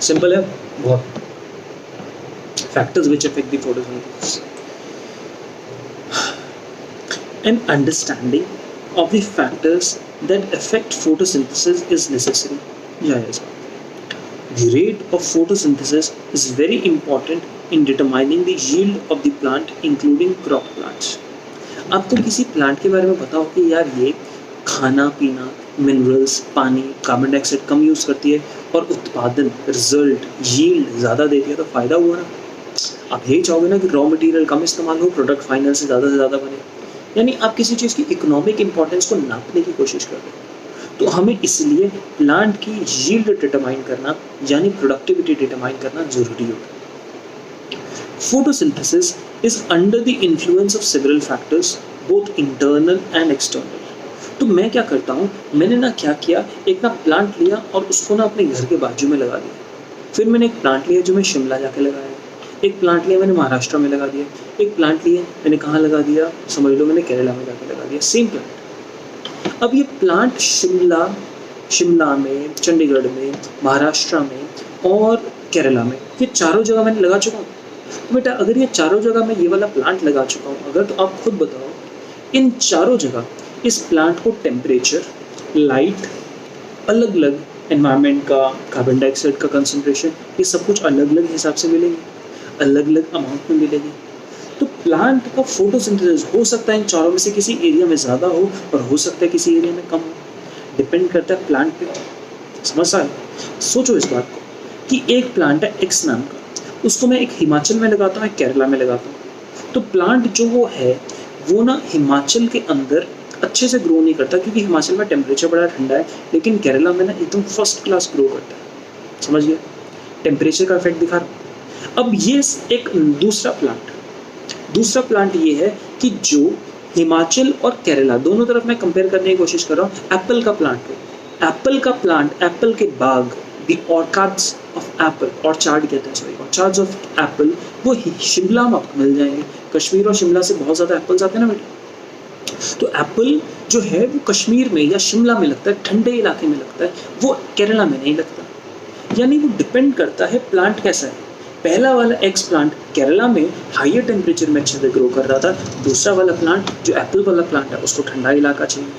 सिंपल है बहुत। Factors which affect the photosynthesis. An understanding of the factors that affect photosynthesis is necessary. जायज़। The rate of photosynthesis is very important in determining the yield of the plant, including crop plants. आपको किसी plant के बारे में पता हो कि यार ये खाना पीना, मिनरल्स, पानी, कार्बन डाइऑक्साइड कम यूज़ करती है और उत्पादन, रिजल्ट, यील्ड ज़्यादा देती है, तो फ़ायदा हुआ ना। आप यही चाहोगे ना कि रॉ मटेरियल कम इस्तेमाल हो, प्रोडक्ट फाइनल से ज़्यादा बने, यानी आप किसी चीज़ की इकोनॉमिक इंपॉर्टेंस को नापने की कोशिश कर रहे हो। तो हमें इसलिए प्लांट की यील्ड डिटरमाइन करना यानी प्रोडक्टिविटी डिटरमाइन करना जरूरी होता है। Photosynthesis is under the influence of several factors both internal and external. तो मैं क्या करता हूँ, मैंने ना क्या किया, एक ना प्लांट लिया और उसको ना अपने घर के बाजू में लगा दिया। फिर मैंने एक प्लांट लिया जो मैं शिमला जाके लगाया, एक प्लांट लिया मैंने महाराष्ट्र में लगा दिया, एक प्लांट लिया मैंने कहाँ लगा दिया, समझ लो मैंने केरला में जाके लगा दिया, सेम प्लांट। अब ये प्लांट शिमला में, चंडीगढ़ में, महाराष्ट्र में और केरला में, ये चारों जगह मैंने लगा चुका हूँ। तो बेटा अगर ये चारों जगह मैं ये वाला प्लांट लगा चुका हूँ अगर, तो आप खुद बताओ इन चारों जगह इस प्लांट को टेम्परेचर, लाइट, अलग अलग एनवायरनमेंट का, कार्बन डाइऑक्साइड का कंसंट्रेशन, ये सब कुछ अलग अलग हिसाब से मिलेंगे, अलग अलग अमाउंट में मिलेगी। तो प्लांट का फोटोसिंथेसिस हो सकता है इन चारों में से किसी एरिया में ज़्यादा हो और हो सकता है किसी एरिया में कम हो, डिपेंड करता है प्लांट पे। समझ आए? सोचो इस बात को कि एक प्लांट है एक्स नाम का, उसको मैं एक हिमाचल में लगाता हूँ, एक केरला में लगाता हूँ। तो प्लांट जो वो है वो ना हिमाचल के अंदर अच्छे से ग्रो नहीं करता क्योंकि हिमाचल में टेम्परेचर बड़ा ठंडा है, लेकिन केरला में ना एकदम फर्स्ट क्लास ग्रो करता है। समझ गया? टेम्परेचर का इफेक्ट दिखा रहा। अब ये एक दूसरा प्लांट ये है कि जो हिमाचल और केरला दोनों तरफ मैं कंपेयर करने की कोशिश कर रहा हूँ। एप्पल का प्लांट, एप्पल के बाग, the orchards of apple, orchard कहते हैं, सॉरी, ऑर्चार्ड्स ऑफ एप्पल, वो शिमला में आपको मिल जाएंगे। कश्मीर और शिमला से बहुत ज़्यादा एप्पल्स आते हैं ना बेटा। तो एप्पल जो है वो कश्मीर में या शिमला में लगता है, ठंडे इलाके में लगता है, वो केरला में नहीं लगता। यानी वो डिपेंड करता है प्लांट कैसा है। पहला वाला एक्स प्लांट केरला में हाईयर टेम्परेचर में अच्छे से ग्रो कर रहा था, दूसरा वाला प्लांट जो एप्पल वाला प्लांट है उसको ठंडा इलाका चाहिए।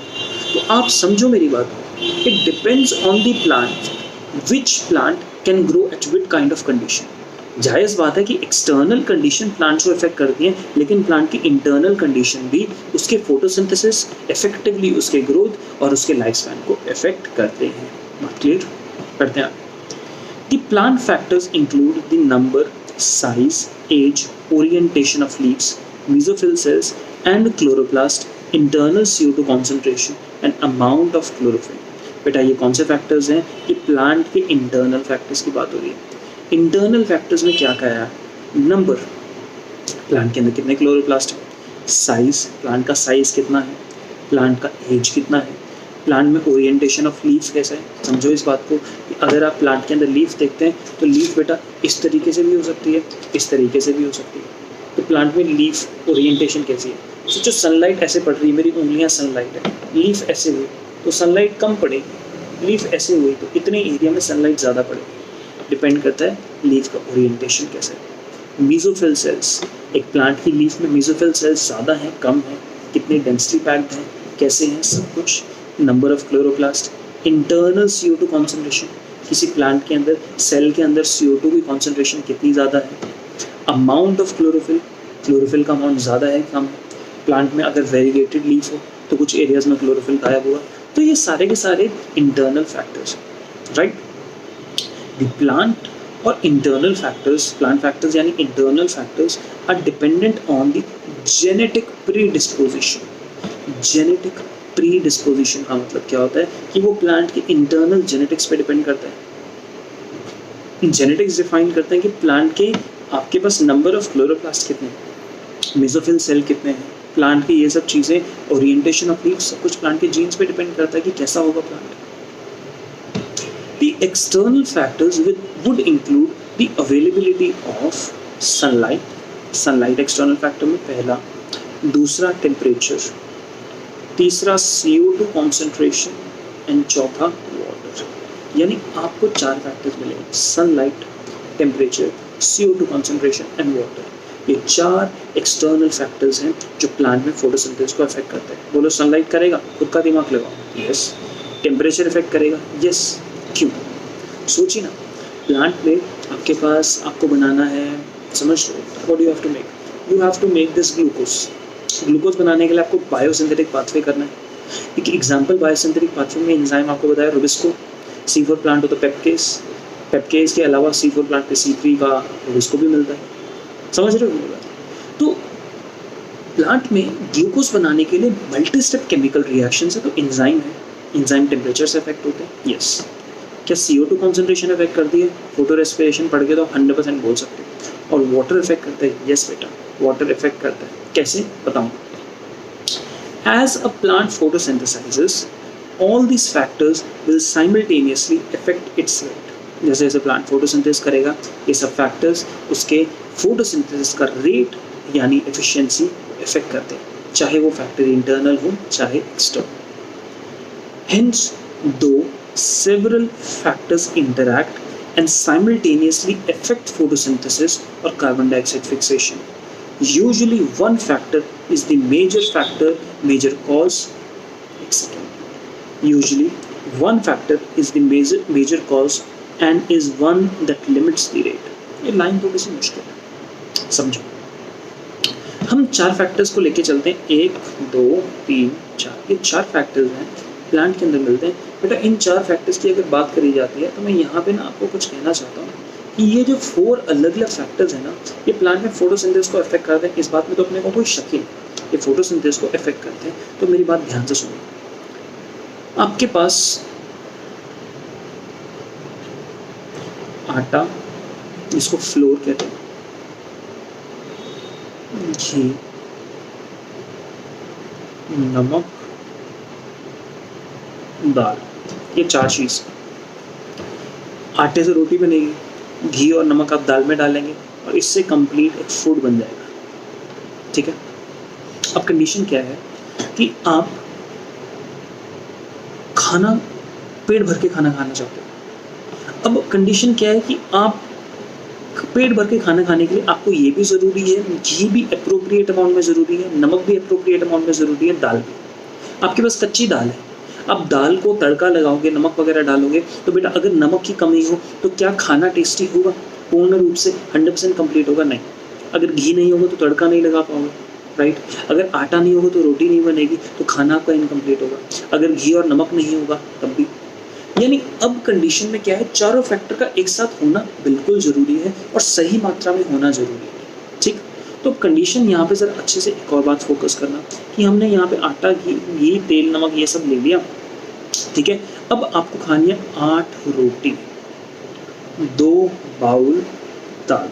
तो आप समझो मेरी बात, it depends on the plant which plant can grow at which kind of condition. जायज़ बात है कि एक्सटर्नल कंडीशन प्लांट को इफेक्ट करती हैं, लेकिन प्लांट की इंटरनल कंडीशन भी उसके फोटोसिंथेसिस, इफेक्टिवली उसके ग्रोथ और उसके लाइफ स्पैन को इफेक्ट करते हैं। बात क्लियर करते हैं? The plant factors include the number, size, age, orientation of leaves, mesophyll cells and chloroplast, internal CO2 concentration and amount of chlorophyll। बेटा ये कौन से फैक्टर्स हैं? ये प्लांट के इंटरनल फैक्टर्स की बात हो रही है। इंटरनल फैक्टर्स में क्या कहा है? नंबर, प्लांट के अंदर कितने क्लोरोप्लास्ट है, साइज, प्लांट का साइज कितना है, प्लांट का एज कितना है, प्लांट में ओरिएंटेशन ऑफ लीव्स कैसा है। समझो इस बात को कि अगर आप प्लांट के अंदर लीफ देखते हैं तो लीफ बेटा इस तरीके से भी हो सकती है, इस तरीके से भी हो सकती है। तो प्लांट में लीफ ओरिएंटेशन कैसी है? सोचो सनलाइट ऐसे पड़ रही है, मेरी उंगलियां सनलाइट है, लीफ ऐसे हुई तो सनलाइट कम पड़ेगी, लीफ ऐसे हुई तो इतने एरिया में सनलाइट ज़्यादा पड़ेगी। डिपेंड करता है लीफ का ओरिएंटेशन कैसा है। मीजोफिल सेल्स, एक प्लांट की लीफ में मीजोफिल सेल्स ज़्यादा हैं, कम है, कितने डेंसिटी पैक्ड हैं, कैसे हैं, सब कुछ। Number of chloroplast, internal CO2 concentration, किसी प्लांट के अंदर, सेल के अंदर CO2 की कॉन्सेंट्रेशन कितनी ज़्यादा है। अमाउंट ऑफ क्लोरोफिल, क्लोरोफिल का अमाउंट ज़्यादा है, कम है। प्लांट में अगर वेरीगेटेड लीफ हो तो कुछ एरियाज में क्लोरोफिल गायब हुआ। तो ये सारे के सारे internal factors, right. The plant और इंटरनल फैक्टर्स, प्लांट फैक्टर्स यानी internal factors are dependent on the genetic predisposition. Genetic predisposition का मतलब क्या होता है कि वो प्लांट के इंटरनल जेनेटिक्स पे डिपेंड करता है। जेनेटिक्स डिफाइन करते हैं कि प्लांट के आपके पास नंबर ऑफ क्लोरोप्लास्ट कितने हैं, मेसोफिल सेल कितने हैं, प्लांट की ये सब चीज़ें, ओरिएंटेशन ऑफ लीव्स, सब कुछ प्लांट के जीन्स पे डिपेंड करता है कि कैसा होगा plant. The external factors would include the availability of sunlight, sunlight external factor में पहला, दूसरा टेम्परेचर, तीसरा CO2 कॉन्सेंट्रेशन एंड चौथा वाटर। यानी आपको चार फैक्टर्स मिलेंगे, sunlight, temperature, CO2 concentration and water. ये चार एक्सटर्नल फैक्टर्स हैं जो प्लांट में फोटोसिंथेसिस को अफेक्ट करते हैं। बोलो सनलाइट करेगा, खुद का दिमाग लगाओ, यस। टेम्परेचर इफेक्ट करेगा, यस। क्यों? सोचिए ना, प्लांट में आपके पास आपको बनाना है, समझ लो, what you have to make, you have to make this glucose. Glucose बनाने के लिए आपको बायोसिंथेटिक पाथवे करना है। एक एग्जांपल बायोसिंथेटिक पाथवे में एंजाइम आपको बताया रुबिस्को। C4 प्लांट हो तो पेप्केस, पेप्केस के अलावा C4 प्लांट पे C3 का रुबिस्को भी मिलता है। समझ रहे हो मेरी बात? तो प्लांट में ग्लूकोज बनाने के लिए मल्टी स्टेप केमिकल रिएक्शन है, तो एंजाइम है, एंजाइम टेम्परेचर से अफेक्ट होते हैं। यस, क्या CO2 कॉन्सेंट्रेशन अफेक्ट करती है? फोटो रेस्पिरेशन पढ़ के तो 100% बोल सकते हैं। और वाटर इफेक्ट करता है? यस बेटा, वाटर इफेक्ट करता है। कैसे बताऊँ? As a plant photosynthesizes, all these factors will simultaneously affect its rate. जैसे जैसे प्लांट फोटोसिंथेसिस करेगा, ये सब फैक्टर्स उसके फोटोसिंथेसिस का रेट यानी एफिशिएंसी इफेक्ट करते हैं, चाहे वो फैक्टर इंटरनल हो चाहे external. Hence, though several factors interact and simultaneously affect photosynthesis or carbon dioxide fixation, usually one factor is the major cause, etc. Usually one factor is the major cause and is one that limits the rate. ये line थोड़ी सी मुश्किल है, समझो। हम 4 factors को लेके चलते हैं, 1 2 3 4। ये 4 फैक्टर्स हैं, प्लांट के अंदर मिलते हैं। बेटा इन 4 फैक्टर्स की अगर बात करी जाती है तो मैं यहाँ पे ना आपको कुछ कहना चाहता हूँ कि ये जो 4 अलग अलग फैक्टर्स हैं ना, ये प्लांट में फोटोसिंथेसिस को अफेक्ट करते हैं। इस बात में तो अपने को कोई शक ही नहीं, ये फोटोसिंथेसिस को अफेक्ट करते हैं। तो मेरी बात ध्यान से सुनो। आपके पास आटा, जिसको फ्लोर कहते हैं, घी, नमक, दाल, ये 4 चीज। आटे से रोटी बनेगी, घी और नमक आप दाल में डालेंगे और इससे कंप्लीट एक फूड बन जाएगा। ठीक है, अब कंडीशन क्या है कि आप खाना पेट भर के खाना खाना चाहते हो। अब कंडीशन क्या है कि आप पेट भर के खाना खाने के लिए आपको ये भी ज़रूरी है, घी भी अप्रोप्रिएट अमाउंट में ज़रूरी है, नमक भी अप्रोप्रिएट अमाउंट में ज़रूरी है, दाल भी। आपके पास कच्ची दाल है, अब दाल को तड़का लगाओगे, नमक वगैरह डालोगे, तो बेटा अगर नमक की कमी हो तो क्या खाना टेस्टी होगा? पूर्ण रूप से 100% कंप्लीट होगा? नहीं। अगर घी नहीं होगा तो तड़का नहीं लगा पाओगे, राइट? अगर आटा नहीं होगा तो रोटी नहीं बनेगी, तो खाना आपका इनकम्प्लीट होगा। अगर घी और नमक नहीं होगा तब भी। यानी अब कंडीशन में क्या है, चारों फैक्टर का एक साथ होना बिल्कुल ज़रूरी है और सही मात्रा में होना ज़रूरी है। ठीक, तो कंडीशन यहाँ पे ज़रा अच्छे से एक और बात फोकस करना कि हमने यहाँ पे आटा, घी, तेल, नमक ये सब ले लिया। ठीक है, अब आपको खानी है 8 रोटी, 2 बाउल दाल।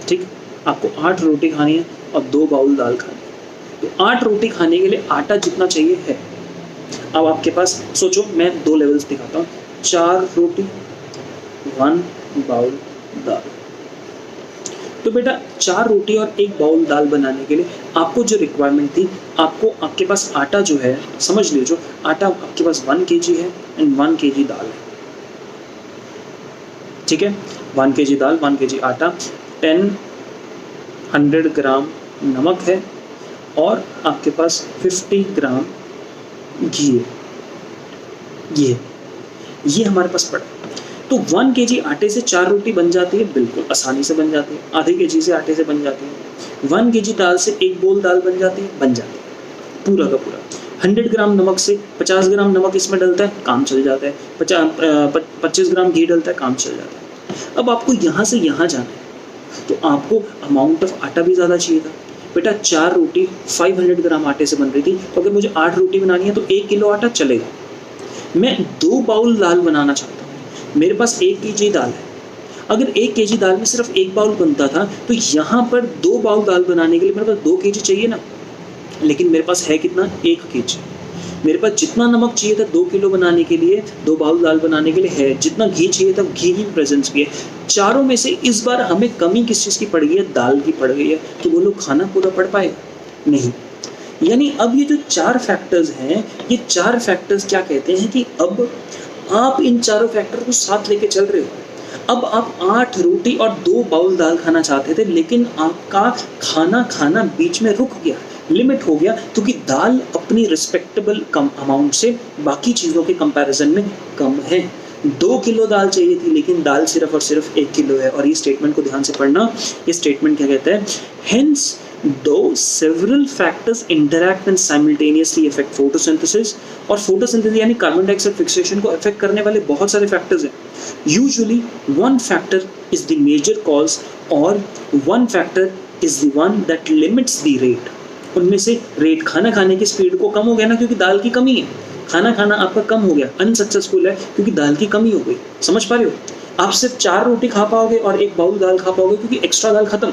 ठीक, आपको 8 रोटी खानी है और 2 बाउल दाल खानी है। तो 8 रोटी खाने के लिए आटा जितना चाहिए है, अब आपके पास सोचो, मैं 2 लेवल्स दिखाता हूँ। 4 रोटी, 1 बाउल दाल। तो बेटा 4 रोटी और 1 बाउल दाल बनाने के लिए आपको जो रिक्वायरमेंट थी, आपको आपके पास आटा जो है, समझ लीजिए, आटा आपके पास 1 kg है एंड 1 kg दाल है। ठीक है, 1 kg दाल, 1 kg आटा, 100 ग्राम नमक है और आपके पास 50 ग्राम घी है। ये हमारे पास पड़ा। तो 1 kg आटे से 4 रोटी बन जाती है, बिल्कुल आसानी से बन जाती है। आधे kg से आटे से बन जाती है। 1 kg दाल से 1 बोल दाल बन जाती है, पूरा का पूरा। 100 ग्राम नमक से 50 ग्राम नमक इसमें डलता है, काम चल जाता है। 25 ग्राम घी डलता है, काम चल जाता है। अब आपको यहाँ से यहाँ जाना है तो आपको अमाउंट ऑफ आटा भी ज़्यादा चाहिए था। बेटा 4 रोटी 500 ग्राम आटे से बन रही थी, तो अगर मुझे 8 रोटी बनानी है तो 1 किलो आटा चलेगा। मैं 2 बाउल दाल बनाना चाहता हूँ, मेरे पास 1 kg दाल है। अगर 1 kg दाल में सिर्फ 1 बाउल बनता था तो यहाँ पर 2 बाउल दाल बनाने के लिए मेरे पास 2 kg चाहिए ना, लेकिन मेरे पास है कितना? 1 kg। मेरे पास जितना नमक चाहिए था 2 किलो बनाने के लिए, 2 बाउल दाल बनाने के लिए है, जितना घी चाहिए था घी की प्रेजेंस भी है। चारों में से इस बार हमें कमी किस चीज़ की पड़ गई है? दाल की पड़ गई है। तो वो लोग खाना पूरा पड़ पाएगा? नहीं। यानी अब ये जो 4 फैक्टर्स हैं, ये 4 फैक्टर्स क्या कहते हैं कि अब आप इन चारों फैक्टर को साथ लेके चल रहे हो। अब आप 8 रोटी और 2 बाउल दाल खाना चाहते थे, लेकिन आपका खाना बीच में रुक गया, लिमिट हो गया, क्योंकि दाल अपनी रिस्पेक्टेबल कम अमाउंट से बाकी चीज़ों के कंपैरिजन में कम है। 2 किलो दाल चाहिए थी, लेकिन दाल सिर्फ और सिर्फ 1 किलो है। और ये स्टेटमेंट को ध्यान से पढ़ना, ये स्टेटमेंट क्या कहता है? Hence Though several factors interact and simultaneously affect photosynthesis, और photosynthesis यानी कार्बन डाइऑक्साइड फिक्सेशन को अफेक्ट करने वाले बहुत सारे फैक्टर्स हैं. Usually one factor is the major cause or one factor is the one that limits the rate. उनमें से रेट, खाना खाने की स्पीड को कम हो गया ना क्योंकि दाल की कमी है. खाना खाना आपका कम हो गया, अनसक्सेसफुल है क्योंकि दाल की कमी हो गई. समझ पा रहे हो? आप सिर्फ 4 रोटी खा पाओगे और 1 बाउल दाल खा पाओगे क्योंकि एक्स्ट्रा दाल खत्म.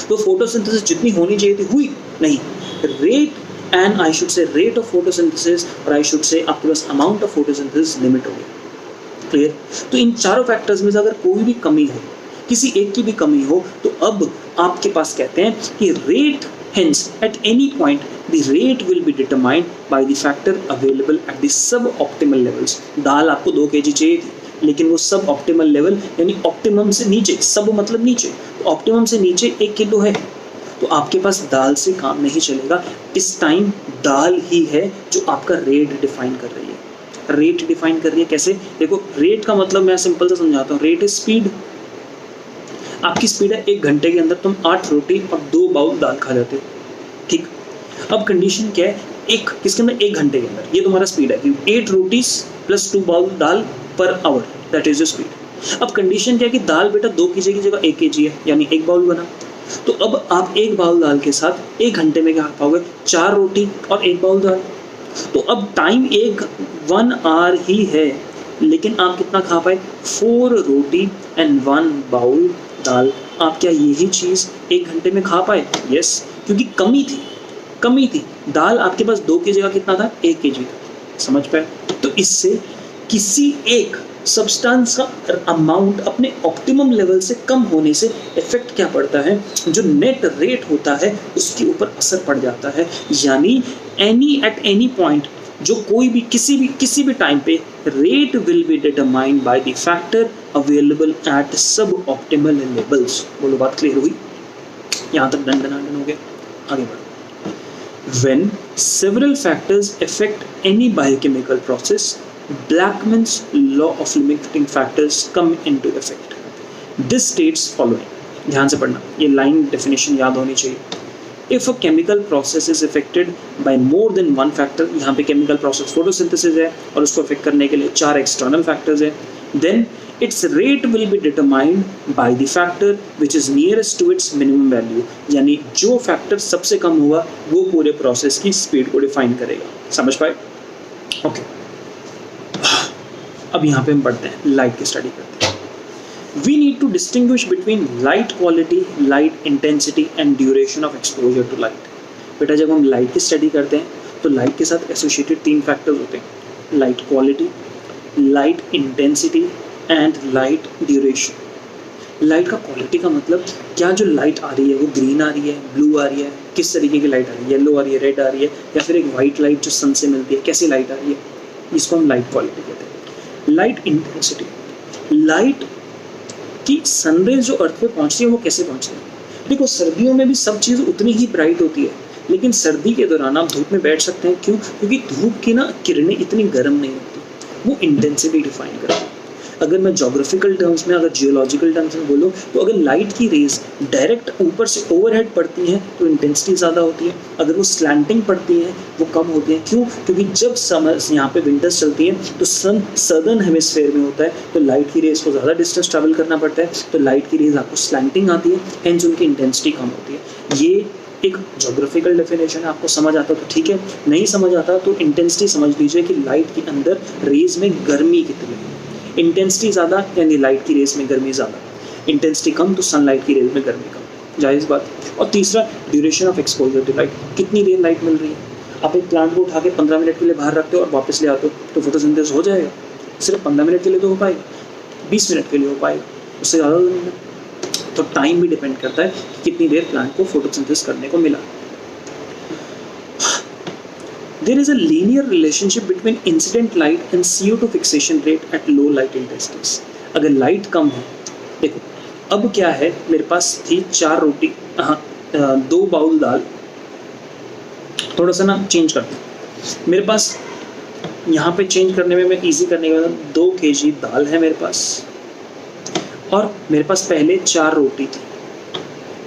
तो फोटोसिंथेसिस जितनी होनी चाहिए थी हुई नहीं. Rate and I should say rate of photosynthesis और आई शुड से आपके पास अमाउंट ऑफ फोटोसिंथेसिस लिमिट हो गया. क्लियर? तो इन चारों फैक्टर्स में से अगर कोई भी कमी हो, किसी एक की भी कमी हो, तो अब आपके पास कहते हैं कि rate, hence at any point the rate will be determined by the factor available at the suboptimal levels. दाल आपको 2 kg चाहिए थी लेकिन वो सब ऑप्टिमल लेवल यानी ऑप्टिमम से नीचे, सब मतलब नीचे, तो ऑप्टिमम से नीचे 1 किलो है, तो आपके पास दाल से काम नहीं चलेगा. इस टाइम दाल ही है जो आपका रेट डिफाइन कर रही है. रेट डिफाइन कर रही है कैसे? देखो, रेट का मतलब मैं सिंपल से समझाता हूँ. Rate is speed. आपकी स्पीड है 1 घंटे के अंदर तुम 8 रोटी और 2 बाउल दाल खा जाते हो. ठीक. अब कंडीशन क्या है? एक किसके अंदर? 1 घंटे के अंदर. ये तुम्हारा स्पीड है. 8 rotis plus 2 bowl dal per hour, that is your speed. अब कंडीशन क्या है कि दाल बेटा 2 kg की जगह 1 kg है, यानी 1 बाउल बना. तो अब आप 1 बाउल दाल के साथ 1 घंटे में क्या खा पाओगे? 4 रोटी और 1 बाउल दाल. तो अब टाइम 1 आवर ही है, लेकिन आप कितना खा पाए? 4 रोटी एंड 1 बाउल दाल. आप क्या यही चीज़ 1 घंटे में खा पाए? यस, क्योंकि कमी थी. दाल आपके पास 2 की जगह कितना था? 1 kg था. समझ पाए? तो इससे किसी एक सब्सटेंस का अमाउंट अपने ऑप्टिमम लेवल से कम होने से इफेक्ट क्या पड़ता है? जो नेट रेट होता है उसके ऊपर असर पड़ जाता है. यानी एट एनी पॉइंट, जो कोई भी किसी भी टाइम पे, rate will be determined by the factor available at सब ऑप्टिमल लेवल्स. बोलो, बात क्लियर हुई? यहाँ तक डन हो गया. आगे बढ़ो. When several factors affect any biochemical process, Blackman's law of limiting factors come into effect. This states following. ध्यान से पढ़ना, ये लाइन डेफिनेशन याद होनी चाहिए. If a chemical process is affected by more than one factor, यहाँ पे chemical process photosynthesis है और उसको affect करने के लिए 4 external factors है, then its rate will be determined by the factor which is nearest to its minimum value. यानी जो फैक्टर सबसे कम होगा वो पूरे प्रोसेस की स्पीड को डिफाइन करेगा. समझ पाए? ओके. अब यहाँ पे हम पढ़ते हैं, लाइट की स्टडी करते हैं. We need to distinguish between light quality, light intensity and duration of exposure to light. बेटा, जब हम लाइट की स्टडी करते हैं तो लाइट के साथ एसोसिएटेड 3 फैक्टर्स होते हैं: light quality, light intensity and light duration. Light का क्वालिटी का मतलब क्या जो लाइट आ रही है वो ग्रीन आ रही है, ब्लू आ रही है, किस तरीके की लाइट आ रही है, येलो आ रही है, रेड आ रही है, या फिर एक वाइट लाइट जो सन से मिलती है, कैसी लाइट आ रही है, इसको हम लाइट क्वालिटी कहते हैं. लाइट इंटेंसिटी, लाइट की सनरेज जो अर्थ पे पहुंचती है वो कैसे पहुंचती है. देखो, सर्दियों में भी सब चीज़ उतनी ही ब्राइट होती है, लेकिन सर्दी के दौरान आप धूप में बैठ सकते हैं. क्यों? क्योंकि धूप की ना किरणें इतनी गर्म नहीं होती. वो इंटेंसिटी डिफाइन करती है. अगर मैं जोग्राफिकल टर्म्स में, अगर जियोलॉजिकल टर्म्स में बोलूँ तो अगर लाइट की रेज डायरेक्ट ऊपर से ओवरहेड पड़ती हैं तो इंटेंसिटी ज़्यादा होती है. अगर वो स्लैंटिंग पड़ती है वो कम होती है. क्यों? क्योंकि जब समर्स यहाँ पे विंटर्स चलती हैं तो सन सदर्न हेमिस्फेयर में होता है, तो लाइट की रेज को ज़्यादा डिस्टेंस ट्रैवल करना पड़ता है, तो लाइट की रेज आपको स्लैंटिंग आती है, हेंस उनकी इंटेंसिटी कम होती है. ये एक जोग्राफिकल डेफिनेशन है. आपको समझ आता तो ठीक है, नहीं समझ आता तो इंटेंसिटी समझ लीजिए कि लाइट के अंदर रेज में गर्मी कितनी है. इंटेंसिटी ज़्यादा यानी लाइट की रेस में गर्मी ज़्यादा, इंटेंसिटी कम तो सनलाइट की रेस में गर्मी कम. जायज़ बात. और तीसरा, duration of exposure to light. कितनी देर लाइट मिल रही है. आप एक प्लांट को उठा के 15 मिनट के लिए बाहर रखते हो और वापस ले आते हो तो फोटोसिंथेसिस हो जाएगा? सिर्फ 15 मिनट के लिए तो हो पाएगा, 20 मिनट के लिए हो पाएगा, उससे ज़्यादा तो नहीं. तो टाइम भी डिपेंड करता है कि कितनी देर प्लांट को फोटोसिंथेसिस करने को मिला. There is a linear relationship between incident light and CO2 fixation rate at low light intensities. अगर लाइट कम है, देखो अब क्या है, मेरे पास थी 4 रोटी, 2 बाउल दाल. थोड़ा सा ना चेंज करते हैं. मेरे पास यहाँ पे चेंज करने में, मैं इजी करने के बाद 2 kg दाल है मेरे पास, और मेरे पास पहले 4 रोटी थी.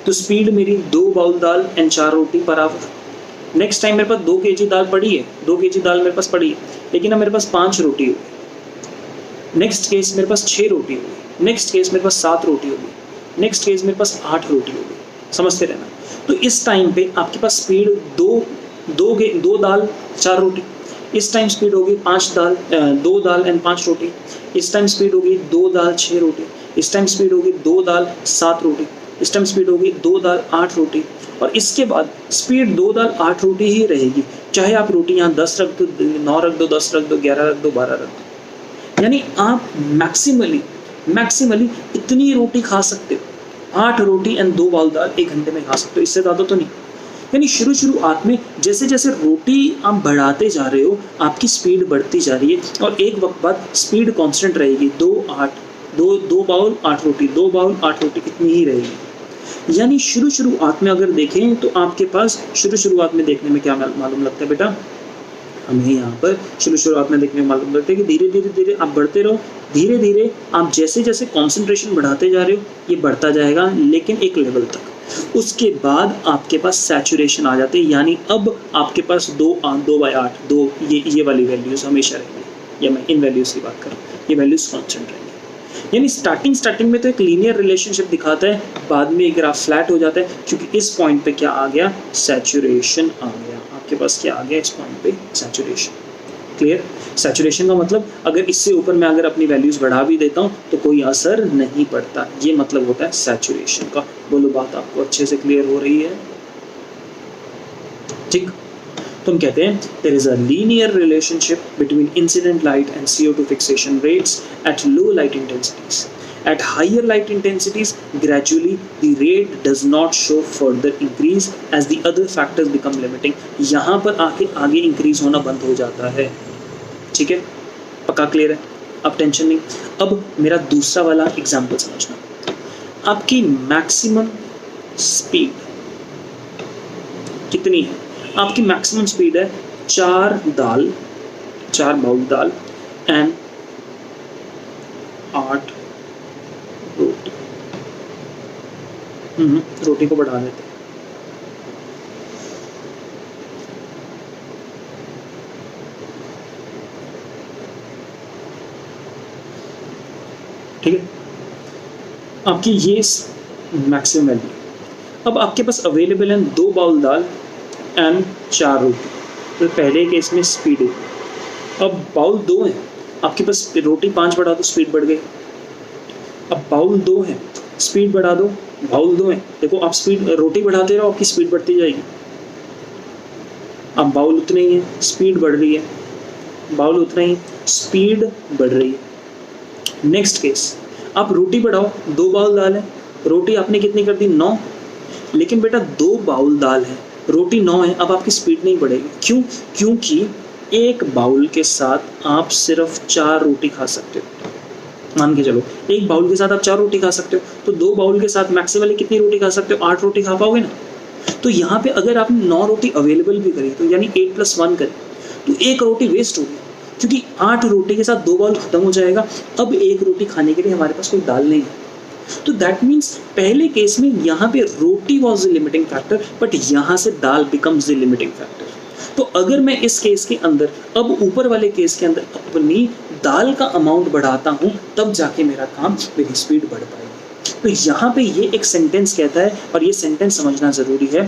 तो स्पीड मेरी 2 bowl dal and 4 roti per hour. Next time मेरे पास 2 kg दाल पड़ी है, 2 kg दाल मेरे पास पड़ी है, लेकिन अब मेरे पास 5 रोटी होगी। नेक्स्ट केस मेरे पास 6 रोटी होगी, नेक्स्ट केस मेरे पास 7 रोटी होगी, नेक्स्ट केस मेरे पास 8 रोटी होगी। समझते रहना। तो इस टाइम पे आपके पास स्पीड 2 दाल 4 रोटी, इस टाइम स्पीड होगी 2 दाल एंड 5 रोटी, इस टाइम स्पीड होगी 2 दाल 6 रोटी, इस टाइम स्पीड होगी 2 दाल 7 रोटी, इस टाइम स्पीड होगी 2 दाल 8 रोटी, और इसके बाद स्पीड 2 दाल 8 रोटी ही रहेगी। चाहे आप रोटी यहाँ 10 रख दो, 9 रख दो, 10 रख दो, 11 रख दो, 12 रख दो, यानी आप मैक्सिमली इतनी रोटी खा सकते हो। 8 रोटी एंड 2 बाउल दाल 1 घंटे में खा सकते हो, इससे ज़्यादा तो नहीं। यानी शुरुआत में जैसे जैसे रोटी आप बढ़ाते जा रहे हो आपकी स्पीड बढ़ती जा रही है, और एक वक्त बाद स्पीड कांस्टेंट रहेगी। 2 बाउल 8 रोटी, 2 बाउल 8 रोटी, इतनी ही रहेगी। यानी शुरुआत में अगर देखें तो आपके पास शुरुआत में देखने में क्या मालूम लगता है बेटा, हमें यहाँ पर शुरुआत में देखने में मालूम लगता है कि धीरे धीरे आप बढ़ते रहो, धीरे धीरे आप जैसे जैसे कंसंट्रेशन बढ़ाते जा रहे हो ये बढ़ता जाएगा, लेकिन एक लेवल तक। उसके बाद आपके पास सैचुरेशन आ जाते हैं, यानी अब आपके पास 2/8 ये वाली वैल्यूज हमेशा रहेंगी, या मैं इन वैल्यूज की बात करूँ, ये वैल्यूज कॉन्स्टेंट रहेंगी। यानी स्टार्टिंग में तो एक लीनियर रिलेशनशिप दिखाता है, बाद में ग्राफ फ्लैट हो जाता है, क्योंकि इस पॉइंट पे क्या आ गया, सैचुरेशन आ गया। आपके पास क्या आ गया इस पॉइंट पे, सैचुरेशन। क्लियर? सैचुरेशन का मतलब अगर इससे ऊपर मैं अगर अपनी वैल्यूज बढ़ा भी देता हूँ तो कोई असर नहीं पड़ता, ये मतलब होता है सैचुरेशन का। बोलो बात आपको अच्छे से क्लियर हो रही है? ठीक। तो हम कहते हैं there is a linear relationship between incident light and CO2 fixation rates at low light intensities. At higher light intensities, gradually the rate does not show further increase as the other factors become limiting. यहाँ पर आगे increase होना बंद हो जाता है। ठीक है, पक्का क्लियर है? अब टेंशन नहीं। अब मेरा दूसरा वाला एग्जाम्पल समझना। आपकी मैक्सिमम स्पीड कितनी है? आपकी मैक्सिमम स्पीड है 4 बाउल दाल एंड 8 रोटी। रोटी को बढ़ा देते हैं। ठीक है, आपकी ये मैक्सिमम वैल्यू। अब आपके पास अवेलेबल है 2 बाउल दाल एंड 4 रोटी। तो पहले केस में स्पीड है, अब बाउल 2 है, आपके पास रोटी 5 बढ़ा दो, स्पीड बढ़ गई। अब बाउल 2 है, स्पीड बढ़ा दो, बाउल 2 है, देखो आप स्पीड रोटी बढ़ाते रहो, आपकी स्पीड बढ़ती जाएगी। अब बाउल उतने ही है, स्पीड बढ़ रही है, बाउल उतना ही, स्पीड बढ़ रही है। नेक्स्ट केस, आप रोटी बढ़ाओ, 2 बाउल दाल है, रोटी आपने कितनी कर दी, 9, लेकिन बेटा 2 बाउल दाल है, रोटी 9 है, अब आपकी स्पीड नहीं बढ़ेगी। क्यों? क्योंकि एक बाउल के साथ आप सिर्फ 4 रोटी खा सकते हो। मान के चलो एक बाउल के साथ आप 4 रोटी खा सकते हो, तो 2 बाउल के साथ मैक्सिमली कितनी रोटी खा सकते हो, 8 रोटी खा पाओगे ना। तो यहाँ पे अगर आपने 9 रोटी अवेलेबल भी करी, तो यानी 8 + 1 करें, तो 1 रोटी वेस्ट होगी, क्योंकि 8 रोटी के साथ 2 बाउल खत्म हो जाएगा। अब 1 रोटी खाने के लिए हमारे पास कोई दाल नहीं है। तो दैट मीन्स पहले केस में यहाँ पे roti was the limiting factor, but यहाँ से dal becomes the limiting factor. तो अगर मैं इस केस के अंदर, अब ऊपर वाले केस के अंदर अपनी दाल का अमाउंट बढ़ाता हूँ, तब जाके मेरा काम, मेरी स्पीड बढ़ पाएगी। तो यहाँ पे ये एक सेंटेंस कहता है, और ये सेंटेंस समझना ज़रूरी है।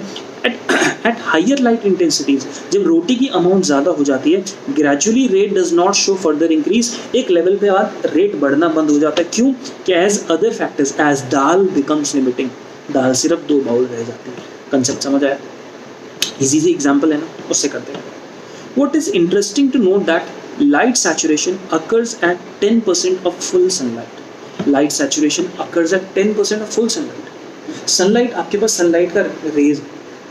एट हायर लाइट इंटेंसिटीज, जब रोटी की अमाउंट ज़्यादा हो जाती है, gradually rate does not show further increase, एक लेवल पे बाद रेट बढ़ना बंद हो जाता है। क्यों? कि एज अदर फैक्टर्स, एज दाल बिकम्स लिमिटिंग, दाल सिर्फ 2 बाउल रह जाती है। कंसेप्ट समझ आया? इजी सी एग्जाम्पल है ना, उससे करते हैं। What is interesting to note that light saturation occurs at 10% of full sunlight. Light saturation occurs at 10% of full sunlight. Sunlight, आपके पास sunlight का रेज,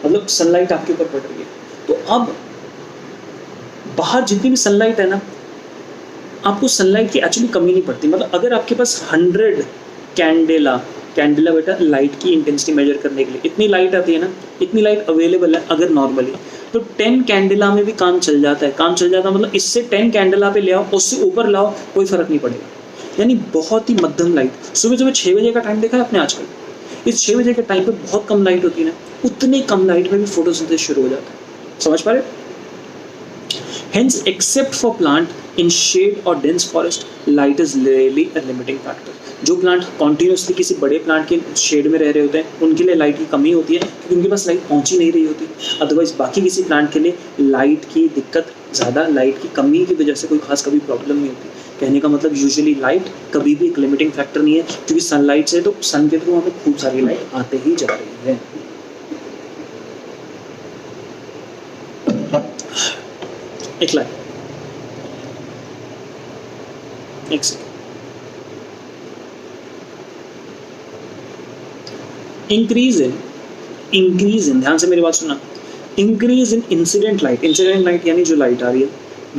मतलब sunlight आपके ऊपर पड़ रही है, तो अब बाहर जितनी भी sunlight है ना, आपको sunlight की एक्चुअली कमी नहीं पड़ती। मतलब अगर आपके पास 100 कैंडेला बेटा लाइट की इंटेंसिटी मेजर करने के लिए इतनी लाइट आती है ना, इतनी लाइट अवेलेबल है अगर नॉर्मली, तो 10 कैंडेला में भी काम चल जाता है। काम चल जाता है मतलब इससे 10 कैंडेला पे ले आओ, उससे ऊपर लाओ, कोई फर्क नहीं पड़ेगा। यानी बहुत ही मध्यम लाइट। सुबह 6 बजे का टाइम देखा है आपने आजकल, इस 6 बजे के टाइम पे बहुत कम लाइट होती है ना, उतने कम लाइट में भी फोटोसिंथेसिस शुरू हो जाता है। समझ पा रहे हो? Hence, except for plant in shade or dense forest, light is really a limiting factor. जो प्लांट कॉन्टिन्यूसली किसी बड़े प्लांट के शेड में रह रहे होते हैं उनके लिए लाइट की कमी होती है क्योंकि उनके पास लाइट पहुंच ही नहीं रही होती। अदरवाइज बाकी किसी प्लांट के लिए लाइट की दिक्कत ज़्यादा, लाइट की कमी की वजह से कोई खास कभी प्रॉब्लम नहीं होती। कहने का मतलब यूजुअली लाइट कभी भी एक लिमिटिंग फैक्टर नहीं है, क्योंकि सनलाइट से तो सन के थ्रू हमें खूब सारी लाइट आते ही जा रही है। एक लाइन, एक सेकेंड। इंक्रीज इन, ध्यान से मेरी बात सुनना, इंक्रीज इन इंसिडेंट लाइट यानी जो लाइट आ रही है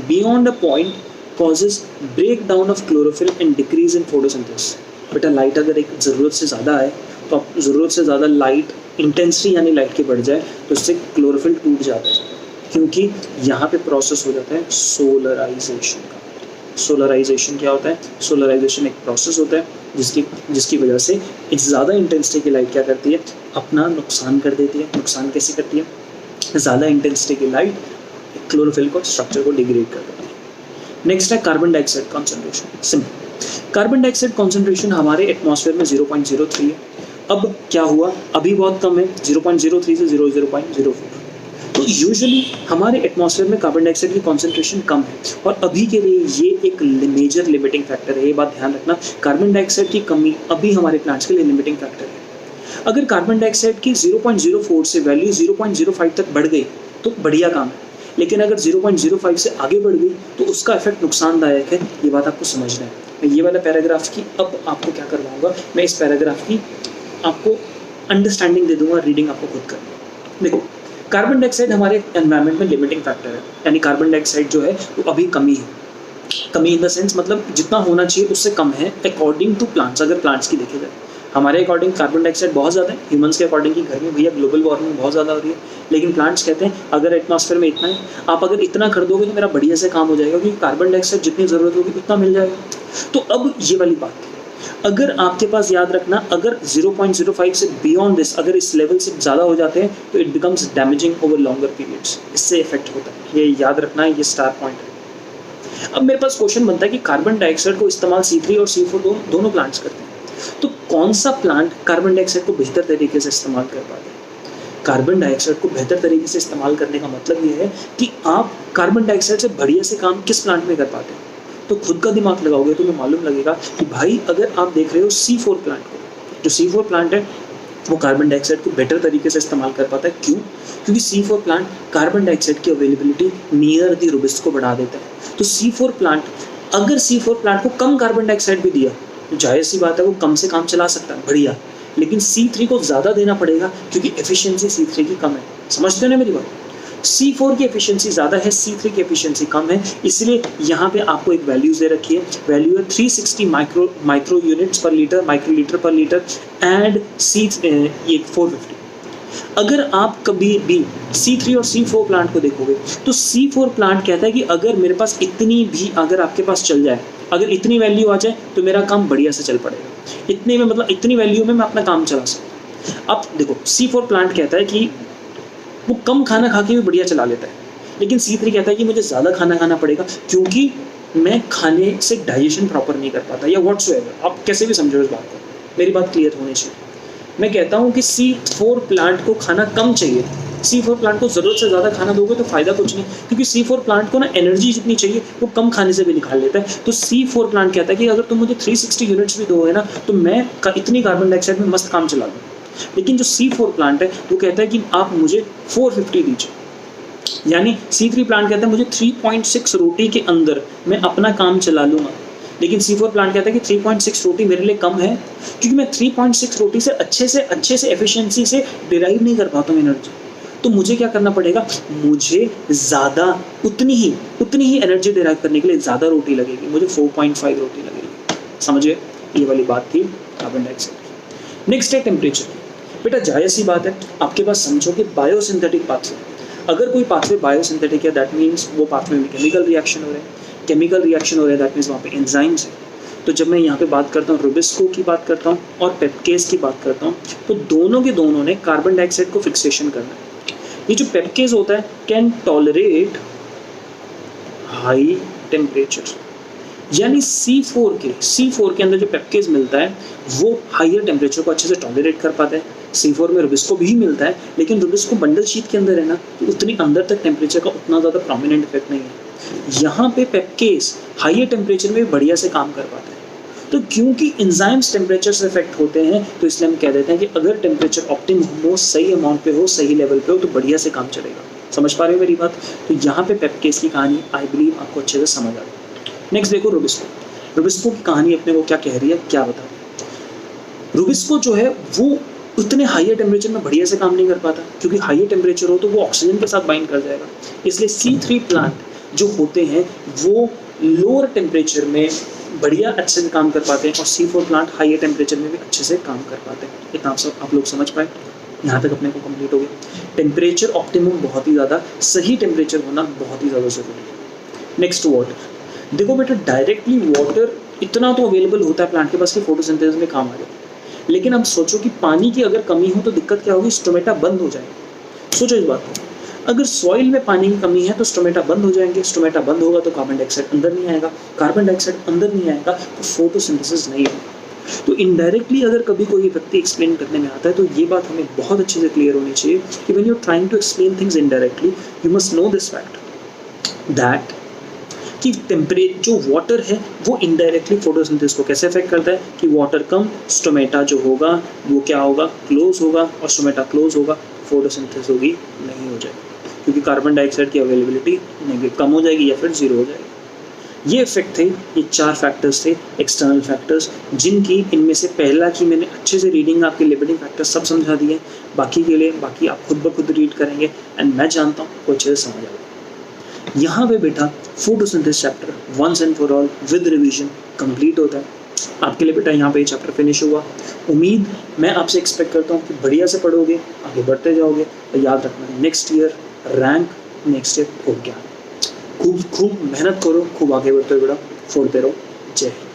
beyond a point causes break down of chlorophyll and decrease in photosynthesis. बेटा लाइट अगर एक ज़रूरत से ज़्यादा है तो आप ज़रूरत से ज़्यादा लाइट इंटेंसिटी यानी लाइट की बढ़ जाए तो उससे क्लोरोफिल टूट जाता है, क्योंकि यहाँ पे प्रोसेस हो जाता है सोलराइजेशन का। सोलराइजेशन क्या होता है? सोलराइजेशन एक प्रोसेस होता है जिसकी वजह से ज़्यादा इंटेंसिटी की लाइट क्या करती है? अपना नुकसान कर देती है। नुकसान कैसे करती है? ज़्यादा इंटेंसिटी की लाइट क्लोरोफिल को, स्ट्रक्चर को डिग्रेड कर देती है। नेक्स्ट है carbon dioxide concentration. Simple, carbon dioxide concentration हमारे एटमॉस्फेयर में 0.03 है। अब क्या हुआ? अभी बहुत कम है, 0.03 से 0.04। तो यूजुअली हमारे एटमॉस्फेयर में कार्बन डाइऑक्साइड की कॉन्सेंट्रेशन कम है और अभी के लिए ये एक मेजर लिमिटिंग फैक्टर है। ये बात ध्यान रखना, कार्बन डाइऑक्साइड की कमी अभी हमारे प्लांट्स के लिए लिमिटिंग फैक्टर है। अगर कार्बन डाइऑक्साइड की 0.04 से वैल्यू 0.05 तक बढ़ गई तो बढ़िया काम है, लेकिन अगर 0.05 से आगे बढ़ गई तो उसका इफेक्ट नुकसानदायक है। ये बात आपको समझना है। मैं ये वाला पैराग्राफ की अब आपको क्या करवाऊंगा, मैं इस पैराग्राफ की आपको अंडरस्टैंडिंग दे दूंगा, रीडिंग आपको खुद करनी। देखो, कार्बन डाइऑक्साइड हमारे एनवायरनमेंट में लिमिटिंग फैक्टर है, यानी कार्बन डाइऑक्साइड जो है वो अभी कमी है। कमी इन द सेंस मतलब जितना होना चाहिए उससे कम है अकॉर्डिंग टू प्लांट्स। अगर प्लांट्स की देखी जाए, हमारे अकॉर्डिंग कार्बन डाइऑक्साइड बहुत ज़्यादा है, ह्यूमंस के अकॉर्डिंग की घर में भैया ग्लोबल वार्मिंग बहुत ज़्यादा हो रही है, लेकिन प्लांट्स कहते हैं अगर एटमॉस्फेयर में इतना है, आप अगर इतना कर दोगे तो मेरा बढ़िया से काम हो जाएगा, क्योंकि कार्बन डाइऑक्साइड जितनी ज़रूरत होगी उतना मिल जाएगा। तो अब ये वाली बात है, अगर आपके पास याद रखना, अगर 0.05 से बियॉन्ड दिस, अगर इस लेवल से ज़्यादा हो जाते हैं तो it becomes damaging over longer periods, इससे इफेक्ट होता है। ये याद रखना है, ये स्टार पॉइंट है। अब मेरे पास क्वेश्चन बनता है कि कार्बन डाइऑक्साइड को इस्तेमाल C3 और C4 दोनों प्लांट्स करते हैं, तो कौन सा प्लांट कार्बन डाइऑक्साइड को बेहतर तरीके से इस्तेमाल कर पाते हैं? कार्बन डाइऑक्साइड को बेहतर तरीके से इस्तेमाल करने का मतलब ये है कि आप कार्बन डाइऑक्साइड से बढ़िया से काम किस प्लांट में कर पाते हैं। तो खुद का दिमाग लगाओगे तो मालूम लगेगा कि भाई अगर आप देख रहे हो C4 प्लांट को, जो C4 प्लांट है वो कार्बन डाइऑक्साइड को बेटर तरीके से इस्तेमाल कर पाता है। क्यों? क्योंकि C4 प्लांट कार्बन डाइऑक्साइड की अवेलेबिलिटी नियर द रोबस्ट को बढ़ा देता है। तो C4 प्लांट, अगर C4 प्लांट को कम कार्बन डाइऑक्साइड भी दिया तो जाहिर सी बात है वो कम से काम चला सकता है, बढ़िया, लेकिन C3 को ज़्यादा देना पड़ेगा क्योंकि एफिशिएंसी C3 की कम है। समझते हो ना मेरी बात? C4 की एफिशिएंसी ज़्यादा है, C3 की एफिशिएंसी कम है, इसलिए यहाँ पे आपको एक वैल्यूज दे रखी है। वैल्यू है 360 माइक्रो यूनिट्स पर लीटर, माइक्रोलीटर पर लीटर, एंड ये 450। अगर आप कभी भी C3 और C4 प्लांट को देखोगे तो C4 प्लांट कहता है कि अगर मेरे पास इतनी भी, अगर आपके पास चल जाए, अगर इतनी वैल्यू आ जाए तो मेरा काम बढ़िया से चल पड़ेगा। इतने में मतलब इतनी वैल्यू में मैं अपना काम चला सकता। अब देखो, C4 प्लांट कहता है कि वो कम खाना खा के भी बढ़िया चला लेता है, लेकिन C3 कहता है कि मुझे ज़्यादा खाना खाना पड़ेगा क्योंकि मैं खाने से डाइजेशन प्रॉपर नहीं कर पाता, या व्हाट्सएवर, आप कैसे भी समझो इस बात को, मेरी बात क्लियर होनी चाहिए। मैं कहता हूँ कि C4 प्लांट को खाना कम चाहिए। C4 प्लांट को ज़रूरत से ज़्यादा खाना दोगे तो फ़ायदा कुछ नहीं, क्योंकि C4 प्लांट को ना एनर्जी जितनी चाहिए वो कम खाने से भी निकाल लेता है। तो C4 प्लांट कहता है कि अगर तुम मुझे 360 यूनिट्स भी दोगे ना तो मैं इतनी कार्बन डाइऑक्साइड में मस्त काम चला दूँ। लेकिन जो C4 प्लांट है वो कहता है कि आप मुझे 450 दीजिए, यानी C3 प्लांट कहता है मुझे 3.6 रोटी के अंदर मैं अपना काम चला लूँगा, लेकिन C4 प्लांट कहता है कि 3.6 रोटी मेरे लिए कम है क्योंकि मैं 3.6 रोटी से अच्छे से एफिशिएंसी से डिराइव नहीं कर पाता हूँ एनर्जी। तो मुझे क्या करना पड़ेगा, मुझे ज़्यादा उतनी ही एनर्जी डिराइव करने के लिए ज़्यादा रोटी लगेगी, मुझे 4.5 रोटी लगेगी। समझिए, ये वाली बात थी कार्बन डाइऑक्साइड की। नेक्स्ट है टेम्परेचर। बेटा जाहिर सी बात है, आपके पास समझो कि बायोसिंथेटिक पाथवे, अगर कोई पाथवे बायोसिंथेटिक है दैट मीन्स वो पाथवे में केमिकल रिएक्शन हो रहे हैं, दैट मीन्स वहाँ पे एंजाइम्स है। तो जब मैं यहाँ पे बात करता हूँ रुबिस्को की बात करता हूँ और पेप्केज की बात करता हूँ, तो दोनों के दोनों ने कार्बन डाइऑक्साइड को फिक्सेशन करना है। ये जो पेप्केज होता है कैन टॉलरेट हाई टेम्परेचर, यानी C4 के अंदर जो पेप्केज मिलता है वो हाइयर टेम्परेचर को अच्छे से टॉलरेट कर पाता है। C4 में रुबिस्को भी मिलता है, लेकिन रुबिस्को बंडल शीट के अंदर है ना, तो उतनी अंदर तक टेम्परेचर का उतना ज़्यादा प्रोमिनेंट इफेक्ट नहीं है। यहाँ पे पेप्केज हाइयर टेम्परेचर में बढ़िया से काम कर पाता है। तो क्योंकि एंजाइम्स टेम्परेचर से इफेक्ट होते हैं, तो इसलिए हम कह देते हैं कि अगर टेम्परेचर ऑप्टिमम हो, सही अमाउंट पे हो, सही लेवल पे हो, तो बढ़िया से काम चलेगा। समझ पा रहे हो मेरी बात? तो यहाँ पे पेप्केज की कहानी आई बिलीव आपको अच्छे से समझ आ गई। नेक्स्ट देखो रुबिस्को की कहानी अपने को क्या कह रही है, क्या बता रही है। रुबिस्को जो है वो उतने हाइयर टेम्परेचर में बढ़िया से काम नहीं कर पाता, क्योंकि हाइयर टेम्परेचर हो तो वो ऑक्सीजन के साथ बाइंड कर जाएगा। इसलिए C3 प्लांट जो होते हैं वो लोअर टेम्परेचर में बढ़िया अच्छे से काम कर पाते हैं, और C4 प्लांट हाइयर टेम्परेचर में भी अच्छे से काम कर पाते हैं। इतना आप लोग समझ पाए? यहाँ तक अपने को कंप्लीट हो गया। टेम्परेचर ऑप्टिमम बहुत ही ज़्यादा, सही टेम्परेचर होना बहुत ही ज़्यादा ज़रूरी है। Next water. देखो बेटा, डायरेक्टली वाटर इतना तो अवेलेबल होता है प्लांट के पास कि फोटोसिंथेसिस में काम आ जाए, लेकिन अब सोचो कि पानी की अगर कमी हो तो दिक्कत क्या होगी, स्टोमेटा बंद हो जाएगा। सोचो इस बात को, अगर सॉइल में पानी की कमी है तो स्टोमेटा बंद हो जाएंगे, स्टोमेटा बंद होगा तो कार्बन डाइऑक्साइड अंदर नहीं आएगा, कार्बन डाइऑक्साइड अंदर नहीं आएगा तो फोटोसिंथेसिस नहीं होगा। तो इनडायरेक्टली अगर कभी कोई व्यक्ति एक्सप्लेन करने में आता है तो ये बात हमें बहुत अच्छे से क्लियर होनी चाहिए कि when you are trying to explain things indirectly, you must know this fact that कि टेम्परेचर जो वाटर है वो इनडायरेक्टली फोटोसिंथेसिस को कैसे अफेक्ट करता है कि वाटर कम, स्टोमेटा जो होगा वो क्या होगा, क्लोज होगा, और स्टोमेटा क्लोज होगा, फोटोसिंथेसिस होगी नहीं हो जाएगी, क्योंकि कार्बन डाइऑक्साइड की अवेलेबिलिटी नेगेटिव कम हो जाएगी या फिर जीरो हो जाएगी। ये इफेक्ट थे, ये 4 फैक्टर्स थे एक्सटर्नल फैक्टर्स, जिनकी इनमें से पहला की मैंने अच्छे से रीडिंग आपके लिमिटिंग फैक्टर्स सब समझा दिए। बाकी के लिए बाकी आप खुद ब खुद रीड करेंगे एंड मैं जानता हूँ आपको अच्छे से समझ आएगा। यहाँ पे बेटा photosynthesis chapter once and for all with revision complete होता है आपके लिए। बेटा यहाँ पे ये चैप्टर फिनिश हुआ। उम्मीद मैं आपसे एक्सपेक्ट करता हूँ कि बढ़िया से पढ़ोगे, आगे बढ़ते जाओगे, और याद रखना next year rank, next year 4 ज्ञान। खूब मेहनत करो, खूब आगे बढ़ते हो बेटा, फोड़ते रहो। जय हिंद।